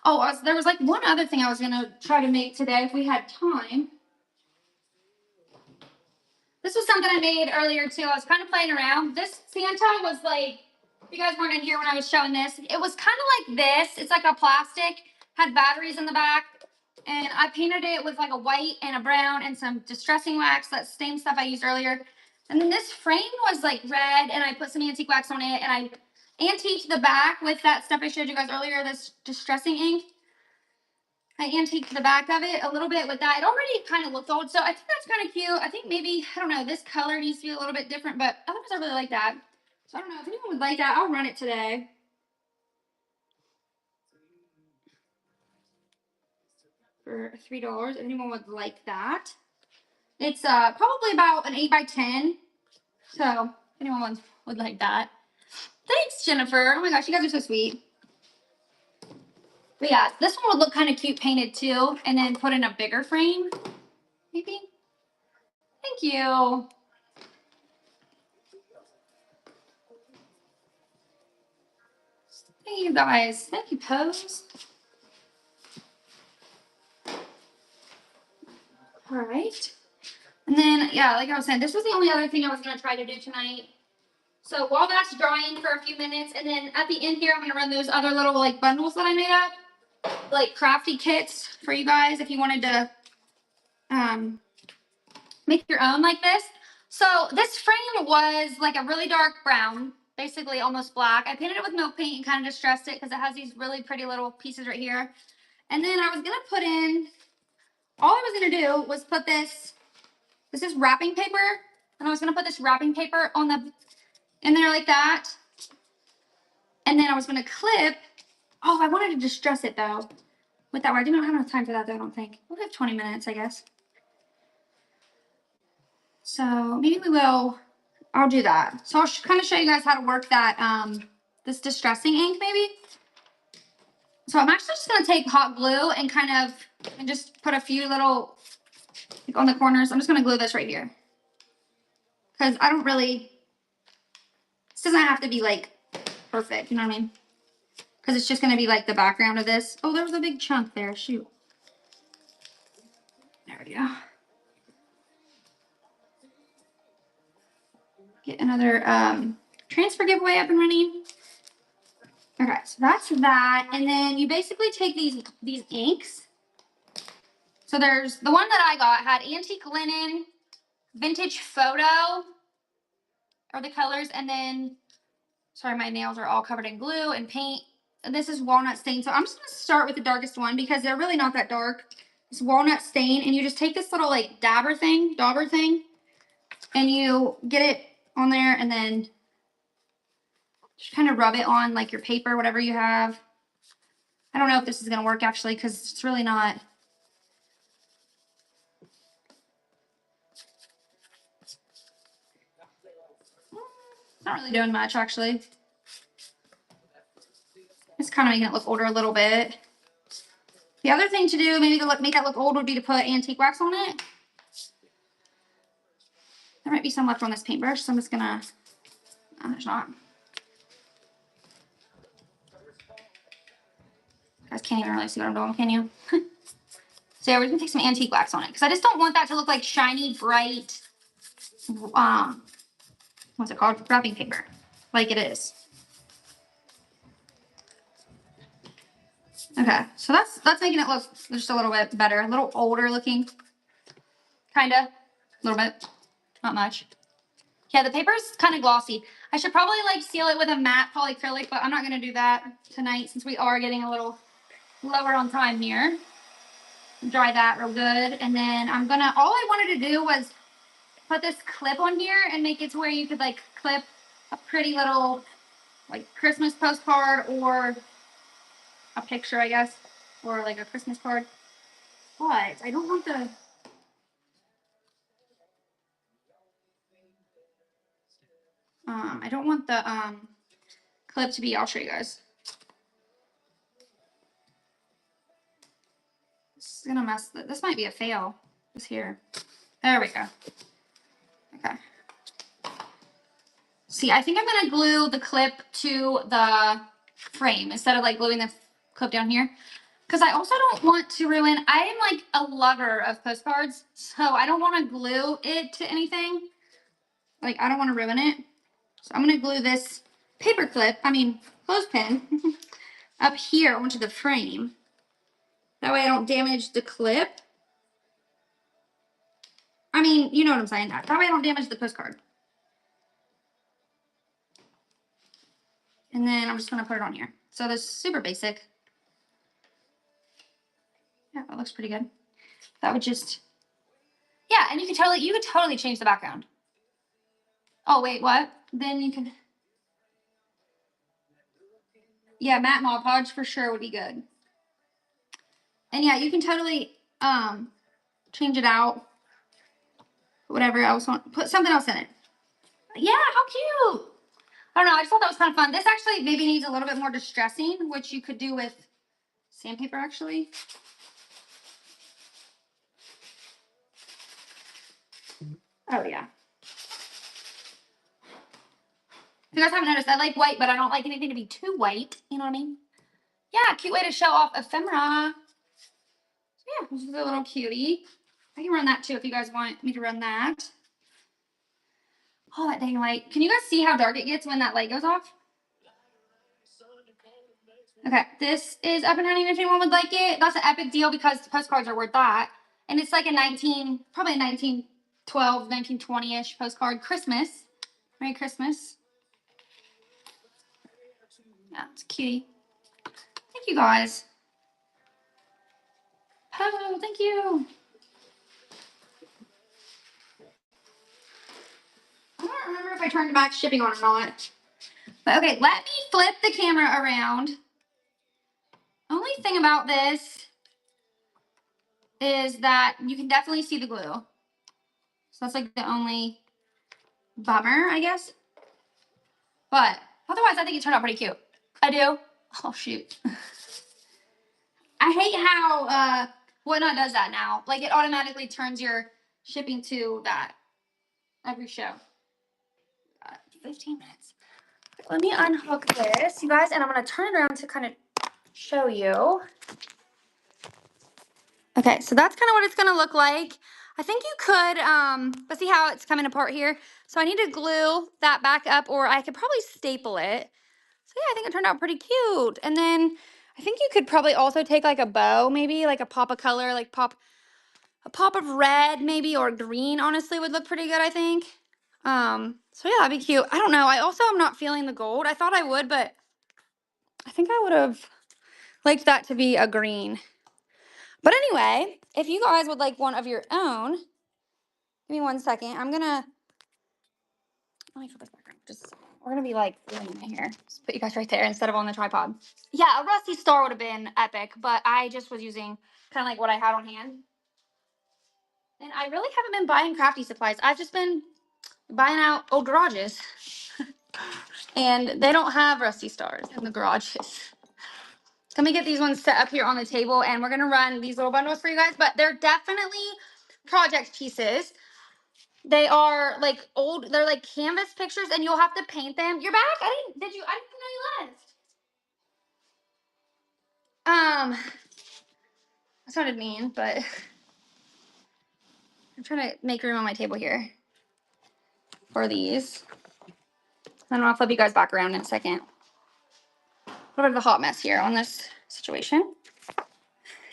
Speaker 1: Oh, there was like one other thing I was going to try to make today if we had time. This was something I made earlier too. I was kind of playing around. This Santa was like, if you guys weren't in here when I was showing this, it was kind of like this. It's like a plastic, had batteries in the back. And I painted it with like a white and a brown and some distressing wax. That same stuff I used earlier. And then this frame was like red and I put some antique wax on it. And I antiqued the back with that stuff I showed you guys earlier, this distressing ink. I antiqued the back of it a little bit with that. It already kind of looked old, so I think that's kind of cute. I think maybe, I don't know, this color needs to be a little bit different, but otherwise I really like that. So I don't know if anyone would like that. I'll run it today. For $3, if anyone would like that. It's probably about an 8 by 10. So if anyone would like that. Thanks, Jennifer. Oh my gosh, you guys are so sweet. But yeah, this one would look kind of cute painted too, and then put in a bigger frame, maybe. Thank you. Thank you guys. Thank you, Pose. All right. And then, yeah, like I was saying, this was the only other thing I was going to try to do tonight. So while that's drying for a few minutes, and then at the end here, I'm going to run those other little like bundles that I made up, like crafty kits for you guys if you wanted to make your own like this. So this frame was like a really dark brown, basically almost black. I painted it with milk paint and kind of distressed it because it has these really pretty little pieces right here. And then I was going to put in, all I was going to do was put this is wrapping paper. And I was going to put this wrapping paper on the, in there like that. And then I was going to clip, oh, I wanted to distress it though. With that, I do not have enough time for that though, I don't think. We'll have 20 minutes, I guess. So maybe we will, I'll do that. So I'll kind of show you guys how to work that, this distressing ink maybe. So I'm actually just going to take hot glue and kind of, and just put a few little, like on the corners. I'm just going to glue this right here. Because I don't really, this doesn't have to be like perfect, you know what I mean? Because it's just going to be like the background of this. Oh, there was a big chunk there, shoot. There we go. Get another transfer giveaway up and running. Okay, so that's that. And then you basically take these inks. So there's the one that I got had antique linen, vintage photo are the colors, and then sorry, my nails are all covered in glue and paint. And this is walnut stain. So I'm just gonna start with the darkest one because they're really not that dark. It's walnut stain, and you just take this little like dauber thing, and you get it on there, and then just kind of rub it on like your paper, whatever you have. I don't know if this is gonna work actually because it's really not. It's not really doing much actually. It's kind of making it look older a little bit. The other thing to do, maybe to make that look old, would be to put antique wax on it. There might be some left on this paintbrush, so I'm just gonna. Oh, there's not. You guys can't even really see what I'm doing, can you? So yeah, we're gonna take some antique wax on it because I just don't want that to look like shiny, bright, what's it called? Wrapping paper, like it is. Okay, so that's making it look just a little bit better, a little older looking, kinda, a little bit, not much. Yeah, the paper's kind of glossy. I should probably like seal it with a matte polyacrylic, but I'm not gonna do that tonight since we are getting a little lower on time here. Dry that real good, and then I'm gonna. All I wanted to do was put this clip on here and make it to where you could like clip a pretty little like Christmas postcard or a picture, I guess, or like a Christmas card. But I don't want the. I don't want the clip to be. I'll show you guys. This is gonna mess. This might be a fail. This here. There we go. Okay. See, I think I'm gonna glue the clip to the frame instead of like gluing the clip down here. Because I also don't want to ruin, I am like a lover of postcards, so I don't want to glue it to anything. Like, I don't want to ruin it. So I'm going to glue this clothespin, up here onto the frame. That way I don't damage the clip. I mean, you know what I'm saying. That way I don't damage the postcard. And then I'm just going to put it on here. So this is super basic. Yeah, that looks pretty good. That would just, yeah, and you could totally change the background. Oh, wait, what? Then you can, yeah, matte Mod Podge for sure would be good. And yeah, you can totally change it out. Whatever else want, put something else in it. Yeah, how cute. I don't know, I just thought that was kind of fun. This actually maybe needs a little bit more distressing, which you could do with sandpaper actually. Oh yeah. If you guys haven't noticed, I like white, but I don't like anything to be too white. You know what I mean? Yeah, cute way to show off ephemera. Yeah, this is a little cutie. I can run that too if you guys want me to run that. Oh, that dang light. Can you guys see how dark it gets when that light goes off? Okay, this is up and running if anyone would like it. That's an epic deal because the postcards are worth that. And it's like a probably a 1912, 1920-ish postcard. Christmas. Merry Christmas. Yeah, it's a cutie. Thank you guys. Oh, thank you. I don't remember if I turned back shipping on or not. But okay, let me flip the camera around. Only thing about this is that you can definitely see the glue. So that's like the only bummer, I guess. But otherwise, I think it turned out pretty cute. I do. Oh, shoot. I hate how Whatnot does that now. Like, it automatically turns your shipping to that every show. 15 minutes. Let me unhook this, you guys, and I'm going to turn it around to kind of show you. Okay, so that's kind of what it's going to look like. I think you could, but see how it's coming apart here? So I need to glue that back up, or I could probably staple it. So yeah, I think it turned out pretty cute. And then I think you could probably also take like a bow, maybe like a pop of color, like a pop of red maybe, or green honestly would look pretty good, I think. So yeah, that'd be cute. I don't know. I also am not feeling the gold. I thought I would, but I think I would have liked that to be a green. But anyway, if you guys would like one of your own, give me 1 second. Let me flip this background. We're gonna be like doing it here. Just put you guys right there instead of on the tripod. Yeah, a rusty star would have been epic, but I just was using kind of like what I had on hand. And I really haven't been buying crafty supplies. I've just been buying out old garages. And they don't have rusty stars in the garages. Let me get these ones set up here on the table, and we're gonna run these little bundles for you guys, but they're definitely project pieces. They are like old, they're like canvas pictures, and you'll have to paint them. You're back? I didn't know you left. That sounded mean, but I'm trying to make room on my table here for these. Then I'll flip you guys back around in a second. A little bit of a hot mess here on this situation.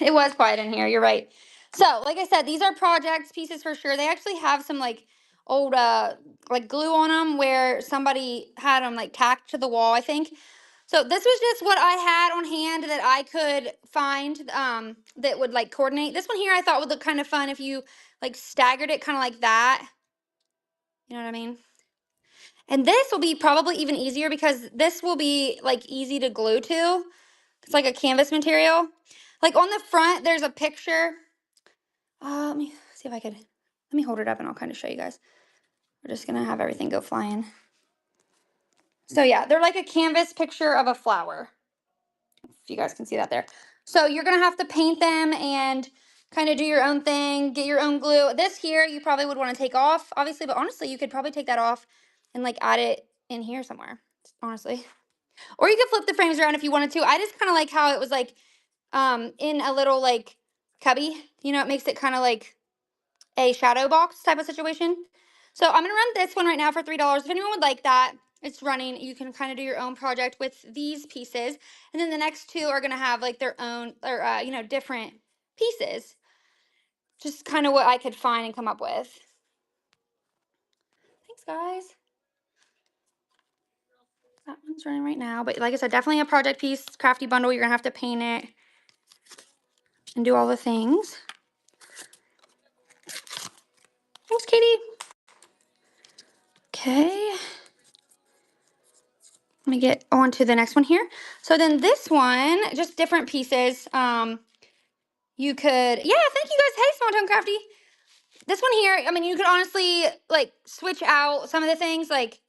Speaker 1: It was quiet in here, you're right. So, like I said, these are project pieces for sure. They actually have some like old like glue on them where somebody had them like tacked to the wall, I think. So this was just what I had on hand that I could find that would like coordinate. This one here I thought would look kind of fun if you like staggered it kind of like that. You know what I mean? And this will be probably even easier because this will be like easy to glue to. It's like a canvas material. Like on the front, there's a picture. Let me see if I could, let me hold it up and I'll kind of show you guys. We're just gonna have everything go flying. So yeah, they're like a canvas picture of a flower. If you guys can see that there. So you're gonna have to paint them and kind of do your own thing, get your own glue. This here, you probably would want to take off, obviously, but honestly, you could probably take that off and like add it in here somewhere, honestly. Or you could flip the frames around if you wanted to. I just kind of like how it was like in a little like cubby. You know, it makes it kind of like a shadow box type of situation. So I'm gonna run this one right now for $3. If anyone would like that, it's running. You can kind of do your own project with these pieces, and then the next two are gonna have like their own or you know, different pieces. Just kind of what I could find and come up with. Thanks, guys. That one's running right now, but like I said, definitely a project piece, crafty bundle. You're gonna have to paint it and do all the things. Thanks, Katie. Okay. Let me get on to the next one here. So then this one, just different pieces. You could, yeah, thank you guys. Hey, Small Town Crafty. This one here, I mean, you could honestly like switch out some of the things, like,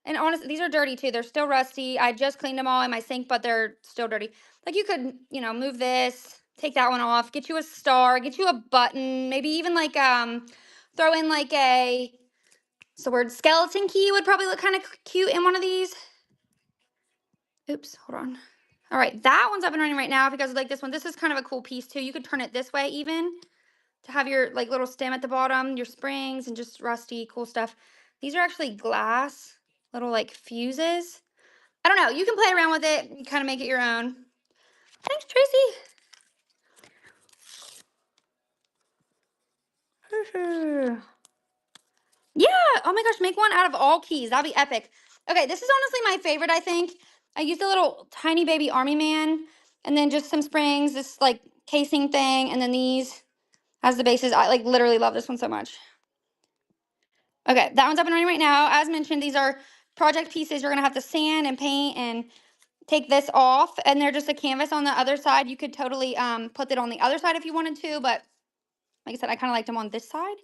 Speaker 1: and honestly, these are dirty too. They're still rusty. I just cleaned them all in my sink, but they're still dirty. Like you could, you know, move this, take that one off, get you a star, get you a button, maybe even like throw in like a, what's the word, skeleton key would probably look kind of cute in one of these. Oops, hold on. All right, that one's up and running right now because I like this one. This is kind of a cool piece too. You could turn it this way even to have your like little stem at the bottom, your springs, and just rusty, cool stuff. These are actually glass little like fuses. I don't know. You can play around with it and kind of make it your own. Thanks, Tracy. Yeah. Oh my gosh, make one out of all keys. That'd be epic. Okay, this is honestly my favorite, I think. I used a little tiny baby army man and then just some springs, this like casing thing, and then these as the bases. I like literally love this one so much. Okay, that one's up and running right now. As mentioned, these are project pieces. You're gonna have to sand and paint and take this off, and they're just a canvas on the other side. You could totally put it on the other side if you wanted to, but like I said, I kind of liked them on this side.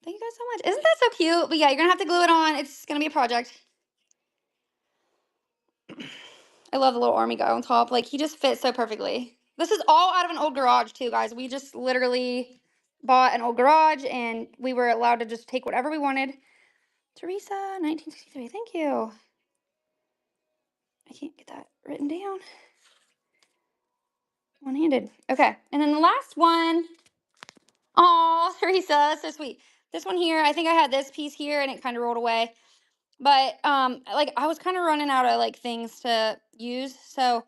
Speaker 1: Thank you guys so much. Isn't that so cute? But yeah, you're gonna have to glue it on. It's gonna be a project. I love the little army guy on top. Like, he just fits so perfectly. This is all out of an old garage too, guys. We just literally bought an old garage and we were allowed to just take whatever we wanted. Teresa, 1963. Thank you. I can't get that written down. One-handed. Okay. And then the last one. Oh, Teresa, so sweet. This one here, I think I had this piece here and it kind of rolled away. But like I was kind of running out of like things to use. So,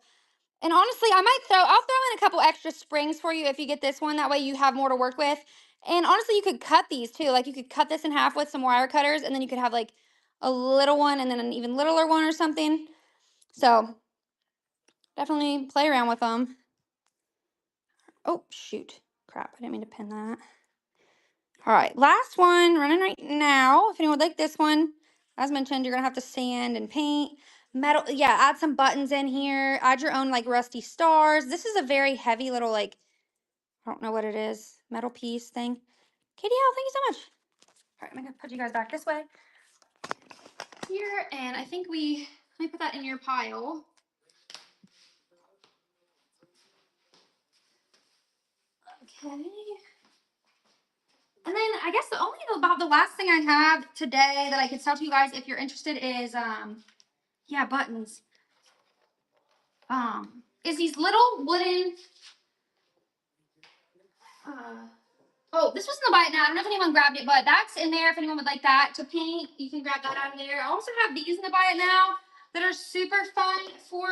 Speaker 1: and honestly, I'll throw in a couple extra springs for you if you get this one. That way you have more to work with. And honestly, you could cut these too. Like you could cut this in half with some wire cutters, and then you could have like a little one and then an even littler one or something. So definitely play around with them. Oh, shoot. Crap, I didn't mean to pin that. All right, last one running right now. If anyone would like this one, as mentioned, you're going to have to sand and paint. Metal, yeah, add some buttons in here. Add your own, like, rusty stars. This is a very heavy little, like, I don't know what it is, metal piece thing. Katie L, thank you so much. All right, I'm going to put you guys back this way. Here, and I think let me put that in your pile. Okay. And then I guess about the last thing I have today that I could sell to you guys if you're interested is yeah, buttons. Is these little wooden oh, this was in the buy it now. I don't know if anyone grabbed it, but that's in there if anyone would like that to paint. You can grab that out of there. I also have these in the buy it now that are super fun for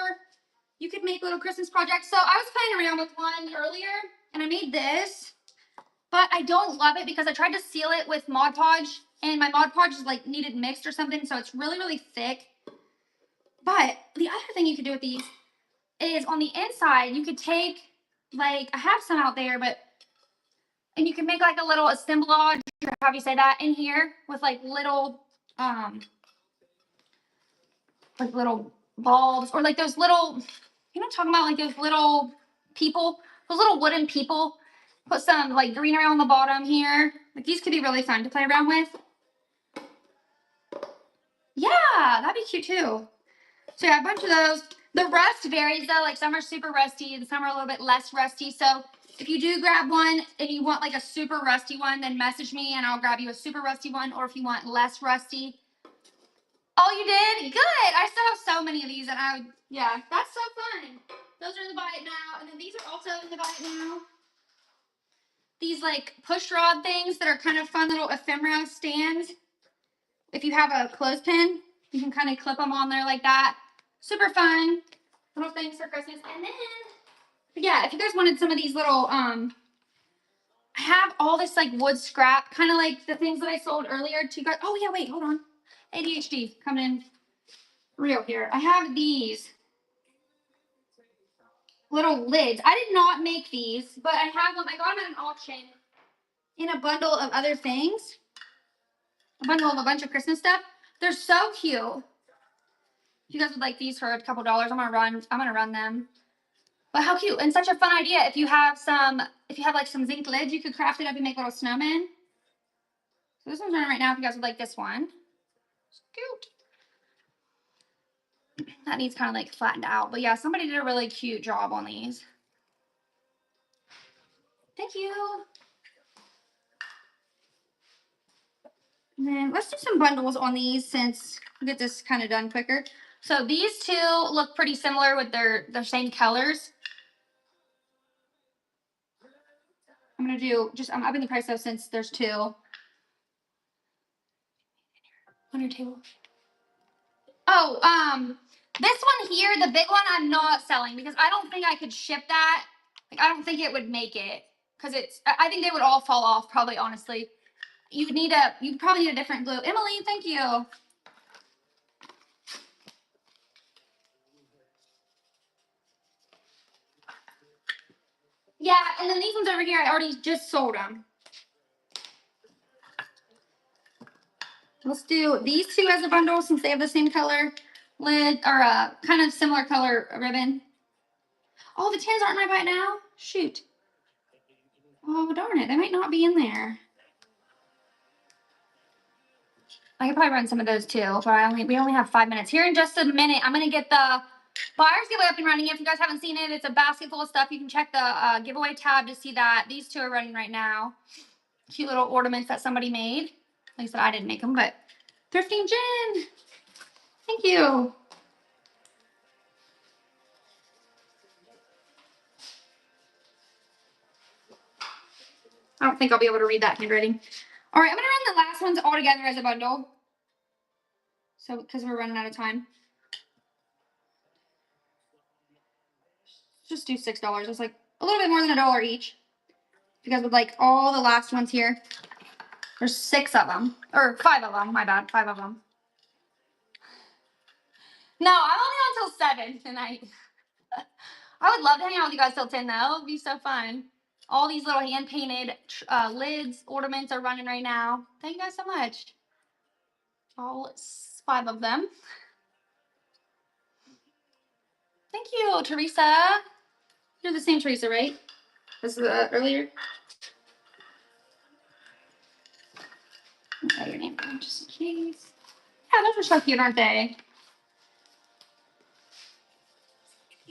Speaker 1: you could make little Christmas projects. So I was playing around with one earlier and I made this. But I don't love it because I tried to seal it with Mod Podge and my Mod Podge is like needed mixed or something, so it's really, really thick. But the other thing you could do with these is on the inside, you could take, like, I have some out there, and you can make like a little assemblage, or however you say that, in here with like little bulbs or like those little, you know what I'm talking about, like those little people, those little wooden people. Put some like greenery on the bottom here. Like these could be really fun to play around with. Yeah, that'd be cute too. So yeah, a bunch of those. The rust varies though. Like some are super rusty and some are a little bit less rusty. So if you do grab one and you want like a super rusty one, then message me and I'll grab you a super rusty one. Or if you want less rusty. Oh, you did? Good. I still have so many of these and yeah, that's so fun. Those are in the buy it now. And then these are also in the buy it now. These like push rod things that are kind of fun little ephemera stands. If you have a clothespin, you can kind of clip them on there like that. Super fun little things for Christmas. And then, yeah, if you guys wanted some of these little, I have all this like wood scrap, kind of like the things that I sold earlier to you guys. Oh yeah, wait, hold on. ADHD coming in real here. I have these little lids. I did not make these, but I have them. I got them at an auction in a bundle of other things. A bundle of a bunch of Christmas stuff. They're so cute. If you guys would like these for a couple dollars, I'm gonna run them. But how cute and such a fun idea. If you have like some zinc lids, you could craft it up and make little snowmen. So this one's running right now if you guys would like this one. It's cute. That needs kind of like flattened out. But yeah, somebody did a really cute job on these. Thank you. And then let's do some bundles on these since we'll get this kind of done quicker. So these two look pretty similar with their same colors. I'm gonna do I'm upping the price though since there's two on your table. Oh, this one here, the big one, I'm not selling because I don't think I could ship that. Like, I don't think it would make it because I think they would all fall off probably, honestly. You probably need a different glue. Emily, thank you. Yeah, and then these ones over here, I already just sold them. Let's do these two as a bundle since they have the same color lid or a kind of similar color ribbon. Oh, the tins aren't in my buy now? Shoot. Oh, darn it. They might not be in there. I could probably run some of those too, but we only have 5 minutes. Here in just a minute, I'm going to get the buyer's giveaway up and running. If you guys haven't seen it, it's a basket full of stuff. You can check the giveaway tab to see that. These two are running right now. Cute little ornaments that somebody made. Like I said, I didn't make them, but Thrifting Jen. Thank you. I don't think I'll be able to read that handwriting. All right, I'm going to run the last ones all together as a bundle. So, because we're running out of time. Just do $6. It's like a little bit more than $1 each. Because with like all the last ones here, there's 6 of them. Or 5 of them, my bad, 5 of them. No, I'm only on till 7 tonight. I would love to hang out with you guys till 10 though. It would be so fun. All these little hand painted lids, ornaments are running right now. Thank you guys so much. All 5 of them. Thank you, Teresa. You're the same Teresa, right? As earlier. I'll write your name down just in case. Yeah, those are so cute, aren't they?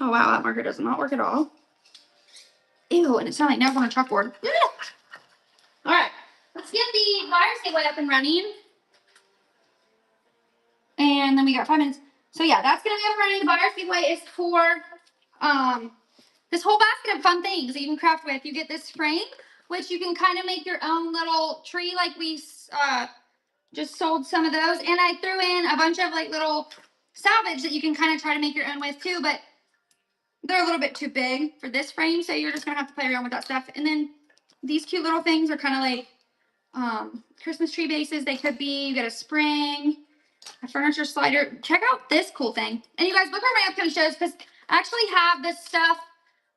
Speaker 1: Oh wow, that marker does not work at all. Ew, and it sounds like nails on a chalkboard. All right, let's get the buyer's gateway up and running. And then we got 5 minutes. So yeah, that's gonna be up and running. The buyer's gateway is for this whole basket of fun things that you can craft with. You get this frame, which you can kind of make your own little tree, like we just sold some of those. And I threw in a bunch of like little salvage that you can kind of try to make your own with too, but they're a little bit too big for this frame, so you're just gonna have to play around with that stuff. And then these cute little things are kind of like Christmas tree bases. They could be. You get a spring, a furniture slider. Check out this cool thing. And you guys, look at my upcoming shows because I actually have this stuff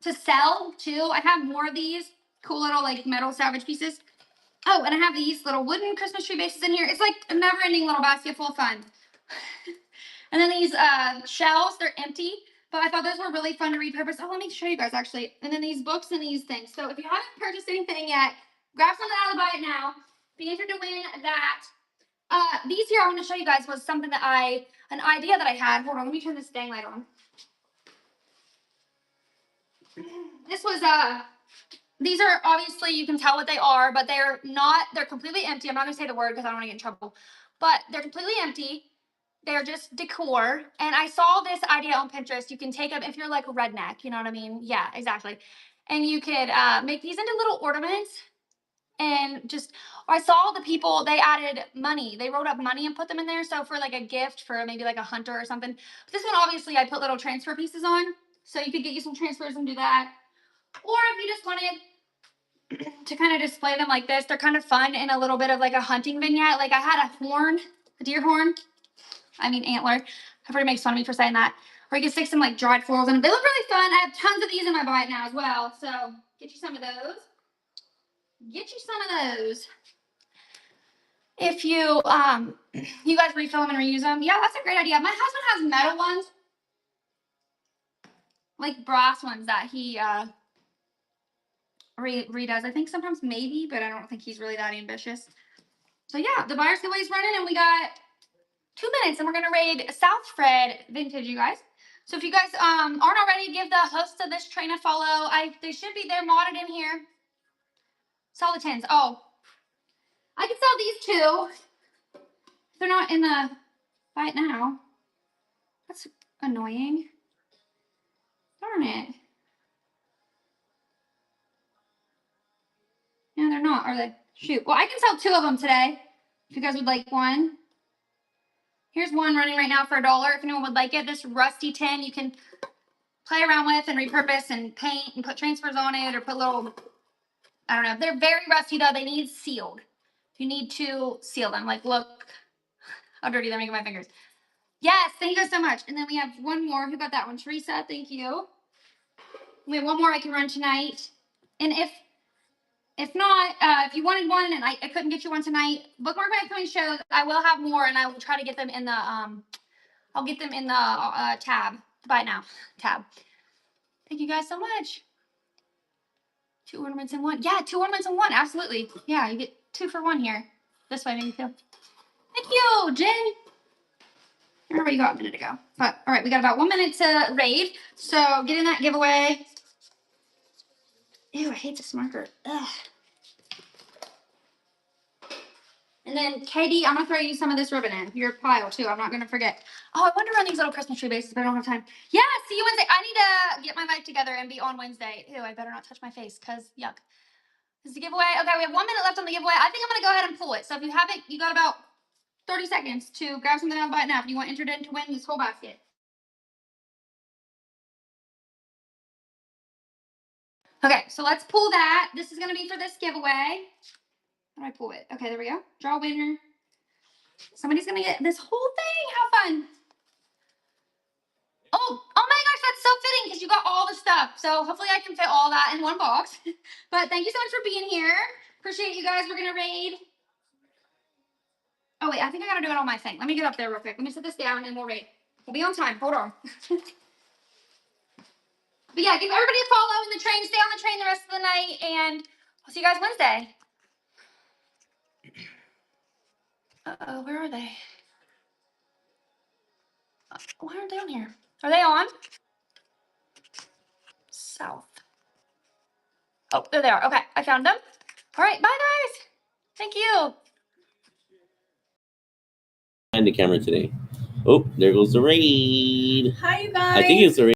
Speaker 1: to sell too. I have more of these cool little like metal salvage pieces. Oh, and I have these little wooden Christmas tree bases in here. It's like a never-ending little basket full of fun. And then these shells, they're empty, but I thought those were really fun to repurpose. Oh, let me show you guys actually. And then these books and these things. So if you haven't purchased anything yet, grab something out of the buy it now. Be entered to win that. These here I want to show you guys was something that an idea that I had. Hold on, let me turn this dang light on. This was these are obviously, you can tell what they are, but they're completely empty. I'm not gonna say the word because I don't want to get in trouble, but they're completely empty. They're just decor. And I saw this idea on Pinterest. You can take them if you're like a redneck, you know what I mean? Yeah, exactly. And you could make these into little ornaments. And just, I saw the people, they added money. They wrote up money and put them in there. So for like a gift for maybe like a hunter or something. But this one, obviously, I put little transfer pieces on. So you could get you some transfers and do that. Or if you just wanted to kind of display them like this, they're kind of fun in a little bit of like a hunting vignette. Like I had a deer horn. I mean antler. Everybody makes fun of me for saying that. Or you can stick some like dried florals in them. They look really fun. I have tons of these in my buy it now as well. So get you some of those. Get you some of those. If you you guys refill them and reuse them, yeah, that's a great idea. My husband has metal ones, like brass ones that he redoes. I think sometimes maybe, but I don't think he's really that ambitious. So yeah, the buyer's giveaway is running, and we got 2 minutes, and we're gonna raid South Fred Vintage, you guys. So if you guys aren't already, give the hosts of this train a follow. They should be there modded in here. Sell the tins. Oh, I can sell these too. They're not in the buy it now. That's annoying. Darn it. No, they're not, are they? Shoot. Well, I can sell 2 of them today. If you guys would like one. Here's one running right now for $1. If anyone would like it, this rusty tin you can play around with and repurpose and paint and put transfers on it or put little, I don't know. They're very rusty though. They need sealed. You need to seal them. Like, look how dirty they're making my fingers. Yes, thank you guys so much. And then we have one more. Who got that one? Teresa, thank you. We have one more I can run tonight. And if not, if you wanted one and I couldn't get you one tonight, bookmark my upcoming shows. I will have more, and I will try to get them in the I'll get them in the tab. Buy it now tab. Thank you guys so much. 2 ornaments in one. Yeah, 2 ornaments in one. Absolutely. Yeah, you get 2 for 1 here. This way, maybe 2. Thank you, Jen. Remember you got a minute ago. But all right, we got about 1 minute to raid. So get in that giveaway. Ew, I hate this marker. Ugh. And then Katie, I'm gonna throw you some of this ribbon in your pile too. I'm not gonna forget. Oh, I want to run these little Christmas tree bases, but I don't have time. Yeah, see you Wednesday. I need to get my life together and be on Wednesday. Ew, I better not touch my face because yuck. This is the giveaway. Okay, we have 1 minute left on the giveaway. I think I'm gonna go ahead and pull it. So if you haven't, you got about 30 seconds to grab something out of the button up. You want entered in to win this whole basket. Okay, so let's pull that. This is going to be for this giveaway. How do I pull it? Okay, there we go. Draw winner. Somebody's going to get this whole thing. How fun. Oh my gosh, that's so fitting because you got all the stuff. So hopefully I can fit all that in one box. But thank you so much for being here. Appreciate you guys. We're going to raid. Oh, wait, I think I got to do it on my thing. Let me get up there real quick. Let me set this down and we'll raid. We'll be on time. Hold on. But yeah, give everybody a follow in the train. Stay on the train the rest of the night. And I'll see you guys Wednesday. Uh-oh, where are they? Why aren't they on here? Are they on? South. Oh, there they are. Okay, I found them. All right, bye guys. Thank you.
Speaker 2: And the camera today. Oh, there goes the raid.
Speaker 3: Hi, you guys.
Speaker 2: I think it's the raid.